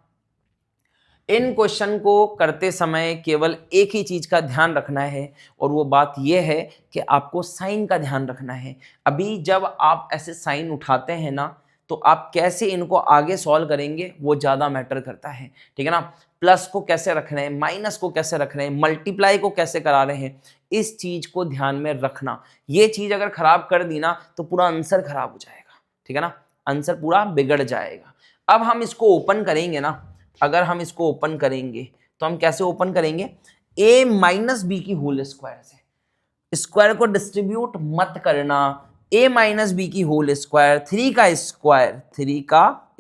इन क्वेश्चन को करते समय केवल एक ही चीज का ध्यान रखना है, और वो बात यह है कि आपको साइन का ध्यान रखना है। अभी जब आप ऐसे साइन उठाते हैं ना, तो आप कैसे इनको आगे सॉल्व करेंगे वो ज़्यादा मैटर करता है, ठीक है ना। प्लस को कैसे रख रहे हैं, माइनस को कैसे रख रहे हैं, मल्टीप्लाई को कैसे करा रहे हैं, इस चीज़ को ध्यान में रखना। ये चीज़ अगर खराब कर दी ना तो पूरा आंसर खराब हो जाएगा, ठीक है ना, आंसर पूरा बिगड़ जाएगा। अब हम इसको ओपन करेंगे ना, अगर हम इसको ओपन करेंगे तो हम कैसे ओपन करेंगे, a माइनस बी की होल स्क्वायर से। स्क्वायर को डिस्ट्रीब्यूट मत करना, a माइनस बी की होल स्क्वायर, 3 का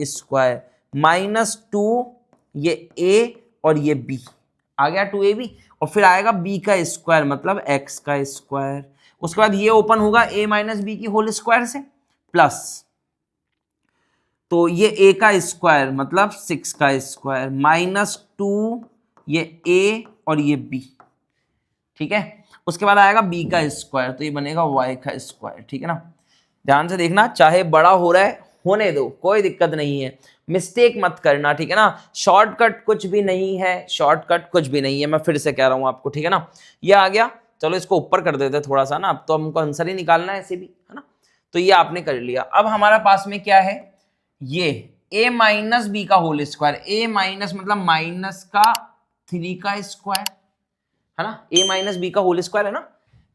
स्क्वायर -2 ये a और ये b आ गया 2ab, और फिर आएगा b का स्क्वायर मतलब x का स्क्वायर। उसके बाद ये ओपन होगा a माइनस बी की होल स्क्वायर से, प्लस तो ये a का स्क्वायर मतलब 6 का स्क्वायर -2 ये a और ये b, ठीक है। उसके बाद आएगा b का स्क्वायर, तो ये बनेगा y का स्क्वायर, ठीक है ना। ध्यान से देखना, चाहे बड़ा हो रहा है होने दो, कोई दिक्कत नहीं है, मिस्टेक मत करना, ठीक है ना। शॉर्टकट कुछ भी नहीं है, शॉर्टकट कुछ भी नहीं है, मैं फिर से कह रहा हूं आपको, ठीक है ना। ये आ गया, चलो इसको ऊपर कर देते थोड़ा सा ना, अब तो हमको आंसर ही निकालना है ऐसे भी, है ना। तो ये आपने कर लिया। अब हमारा पास में क्या है, ये a माइनस बी का होल स्क्वायर, a माइनस मतलब माइनस का 3 का स्क्वायर, है ना, a माइनस बी का होल स्क्वायर है ना,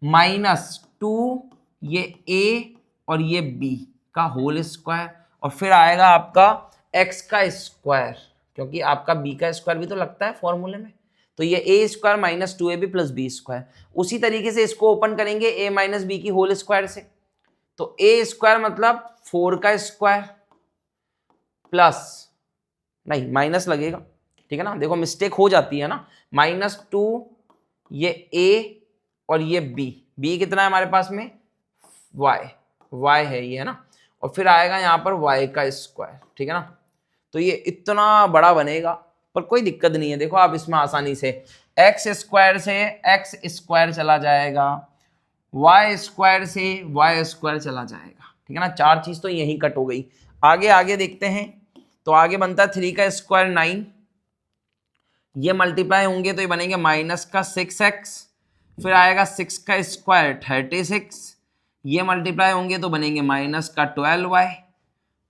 -2 ये a और ये b का होल स्क्वायर, और फिर आएगा आपका x का स्क्वायर, क्योंकि आपका b का स्क्वायर भी तो लगता है फॉर्मूले में, तो ये a square -2ab plus b square. उसी तरीके से इसको ओपन करेंगे a माइनस बी की होल स्क्वायर से, तो a स्क्वायर मतलब 4 का स्क्वायर प्लस, नहीं माइनस लगेगा, ठीक है ना, देखो मिस्टेक हो जाती है ना, -2 ये a और ये b कितना है हमारे पास में, y है ये, है ना, और फिर आएगा यहाँ पर y का स्क्वायर, ठीक है ना। तो ये इतना बड़ा बनेगा, पर कोई दिक्कत नहीं है, देखो आप इसमें आसानी से x स्क्वायर से x स्क्वायर चला जाएगा, y स्क्वायर से y स्क्वायर चला जाएगा, ठीक है ना। 4 चीज तो यही कट हो गई। आगे देखते हैं, तो आगे बनता है 3 का स्क्वायर 9, ये मल्टीप्लाई होंगे तो ये बनेंगे माइनस का 6x, फिर आएगा 6 का स्क्वायर 36, ये मल्टीप्लाई होंगे तो बनेंगे माइनस का 12y,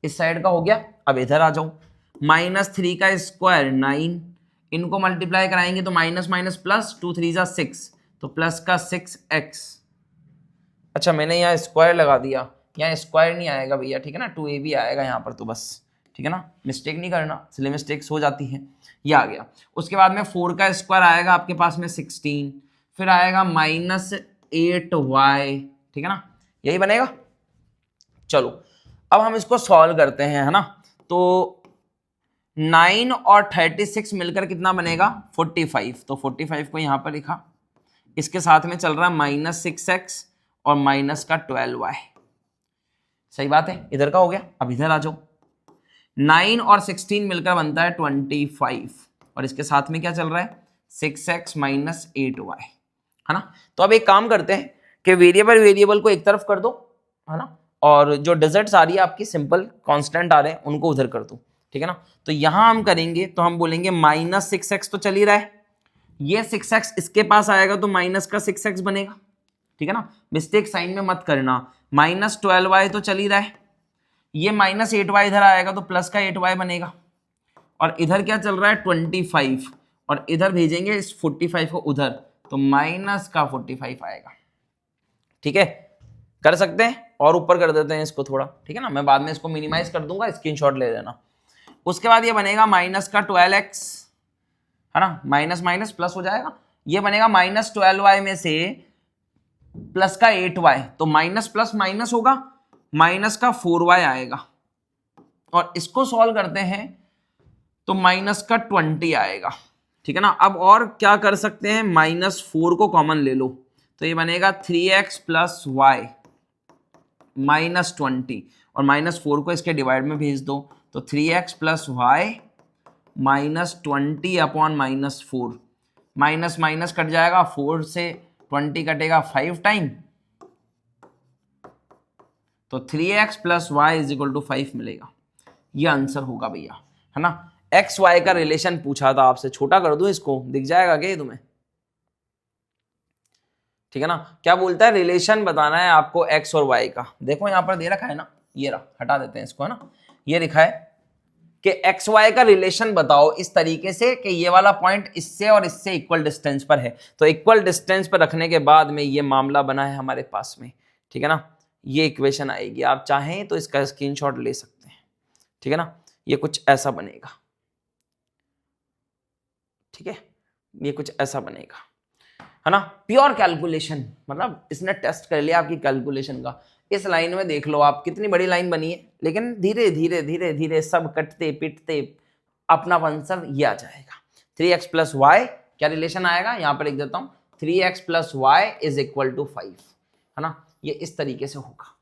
इस साइड का हो गया। अब इधर आ जाओ, -3 का स्क्वायर 9, इनको मल्टीप्लाई कराएंगे तो माइनस माइनस प्लस, 2 3 जा 6, तो प्लस का 6x। अच्छा मैंने यहाँ स्क्वायर लगा दिया, यहाँ स्क्वायर नहीं आएगा भैया, ठीक है ना, 2ab आएगा यहाँ पर तो बस, ठीक है ना, मिस्टेक नहीं करना, इसलिए मिस्टेक्स हो जाती हैं। ये आ गया। उसके बाद में 4 का स्क्वायर आएगा आपके पास में 16, फिर आएगा -8y, ठीक है ना, यही बनेगा। चलो अब हम इसको सॉल्व करते हैं, है ना। तो 9 और 36 मिलकर कितना बनेगा, 45, तो 45 को यहां पर लिखा, इसके साथ में चल रहा है -6x और माइनस का 12y, सही बात है, इधर का हो गया। अब इधर आ जाओ, 9 और 16 मिलकर बनता है 25, और इसके साथ में क्या चल रहा है, 6x माइनस 8y, है ना। तो अब एक काम करते हैं कि वेरिएबल को एक तरफ कर दो, है ना, और जो डिजिट्स आ रही है आपकी सिंपल कांस्टेंट आ रहे हैं उनको उधर कर दो, ठीक है ना। तो यहां हम करेंगे तो हम बोलेंगे -6x तो चल ही रहा है, ये 6x इसके पास आएगा तो माइनस का 6x बनेगा, ठीक है ना, मिस्टेक साइन में मत करना। -12y तो चल ही रहा है, ये -8y इधर आएगा तो प्लस का 8y बनेगा, और इधर क्या चल रहा है 25, और इधर भेजेंगे इस 45 को उधर, तो माइनस का 45 आएगा, ठीक है, कर सकते हैं। और ऊपर कर देते हैं इसको थोड़ा, ठीक है ना, मैं बाद में इसको मिनिमाइज कर दूंगा, स्क्रीनशॉट ले लेना। उसके बाद ये बनेगा माइनस का 12x, है ना, माइनस माइनस प्लस हो जाएगा, ये बनेगा -12y में से प्लस का 8y, तो माइनस प्लस माइनस होगा, माइनस का 4y आएगा, और इसको सॉल्व करते हैं तो माइनस का 20 आएगा, ठीक है ना। अब और क्या कर सकते हैं, -4 को कॉमन ले लो, तो ये बनेगा 3x प्लस वाई -20, और -4 को इसके डिवाइड में भेज दो, तो 3x plus y -20 upon -4, minus minus cut जाएगा, 4 से 20 कटेगा 5 टाइम, तो 3x plus y is equal to 5 मिलेगा। ये आंसर होगा भैया, है ना। एक्स वाई का रिलेशन पूछा था आपसे, छोटा कर दूं इसको, दिख जाएगा क्या ये तुम्हें, ठीक है ना। क्या बोलता है, रिलेशन बताना है आपको एक्स और वाई का। देखो यहां पर दे रखा है ना, ये रहा, हटा देते हैं इसको, है ना। ये लिखा है कि एक्स वाई का रिलेशन बताओ इस तरीके से कि ये वाला पॉइंट इससे और इससे इक्वल डिस्टेंस पर है, तो इक्वल डिस्टेंस पर रखने के बाद में ये मामला बना है हमारे पास में, ठीक है ना। ये इक्वेशन आएगी, आप चाहें तो इसका स्क्रीनशॉट ले सकते हैं, ठीक है ना। ये कुछ ऐसा बनेगा, ठीक है, ये कुछ ऐसा बनेगा, है ना। प्योर कैलकुलेशन, मतलब इसने टेस्ट कर लिया आपकी कैलकुलेशन का। इस लाइन में देख लो आप, कितनी बड़ी लाइन बनी है, लेकिन धीरे धीरे धीरे धीरे सब कटते पिटते अपना आंसर ये आ जाएगा। 3x प्लस वाई क्या रिलेशन आएगा, यहां पर लिख देता हूं, 3x plus y is equal to 5, है ना। ये इस तरीके से होगा,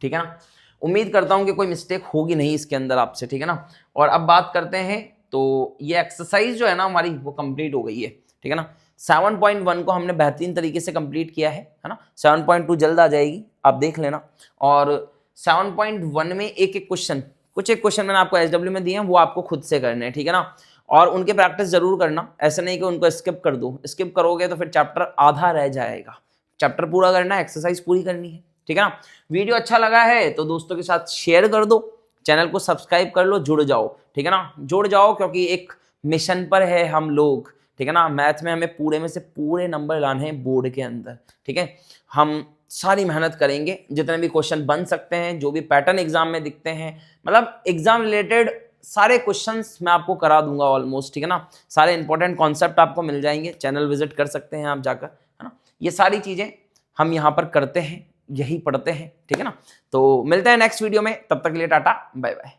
ठीक है ना। उम्मीद करता हूं कि कोई मिस्टेक होगी नहीं इसके अंदर आपसे, ठीक है ना। और अब बात करते हैं, तो ये एक्सरसाइज जो है ना हमारी वो कंप्लीट हो गई है, ठीक है ना। 7.1 को हमने बेहतरीन तरीके से कंप्लीट किया है ना। 7.2 जल्द आ जाएगी, आप देख लेना। और 7.1 में एक एक क्वेश्चन, कुछ एक क्वेश्चन मैंने आपको एसडब्ल्यू में दिए हैं, वो आपको खुद से करने हैं, ठीक है ना। और उनके प्रैक्टिस जरूर करना, ऐसे नहीं कि उनको स्किप कर दो, स्किप करोगे तो फिर चैप्टर आधा रह जाएगा। चैप्टर पूरा करना है, एक्सरसाइज पूरी करनी है, ठीक है ना। वीडियो अच्छा लगा है तो दोस्तों के साथ शेयर कर दो, चैनल को सब्सक्राइब कर लो, जुड़ जाओ, ठीक है ना, जुड़ जाओ, क्योंकि एक मिशन पर है हम लोग, ठीक है ना। मैथ में हमें पूरे में से पूरे नंबर लाने हैं बोर्ड के अंदर, ठीक है। हम सारी मेहनत करेंगे, जितने भी क्वेश्चन बन सकते हैं, जो भी पैटर्न एग्जाम में दिखते हैं, मतलब एग्जाम रिलेटेड सारे क्वेश्चंस मैं आपको करा दूंगा ऑलमोस्ट, ठीक है ना। सारे इंपॉर्टेंट कॉन्सेप्ट आपको मिल जाएंगे, चैनल विजिट कर सकते हैं आप जाकर, है ना। ये सारी चीजें हम यहाँ पर करते हैं, यही पढ़ते हैं, ठीक है ना। तो मिलते हैं नेक्स्ट वीडियो में, तब तक के लिए टाटा बाय बाय।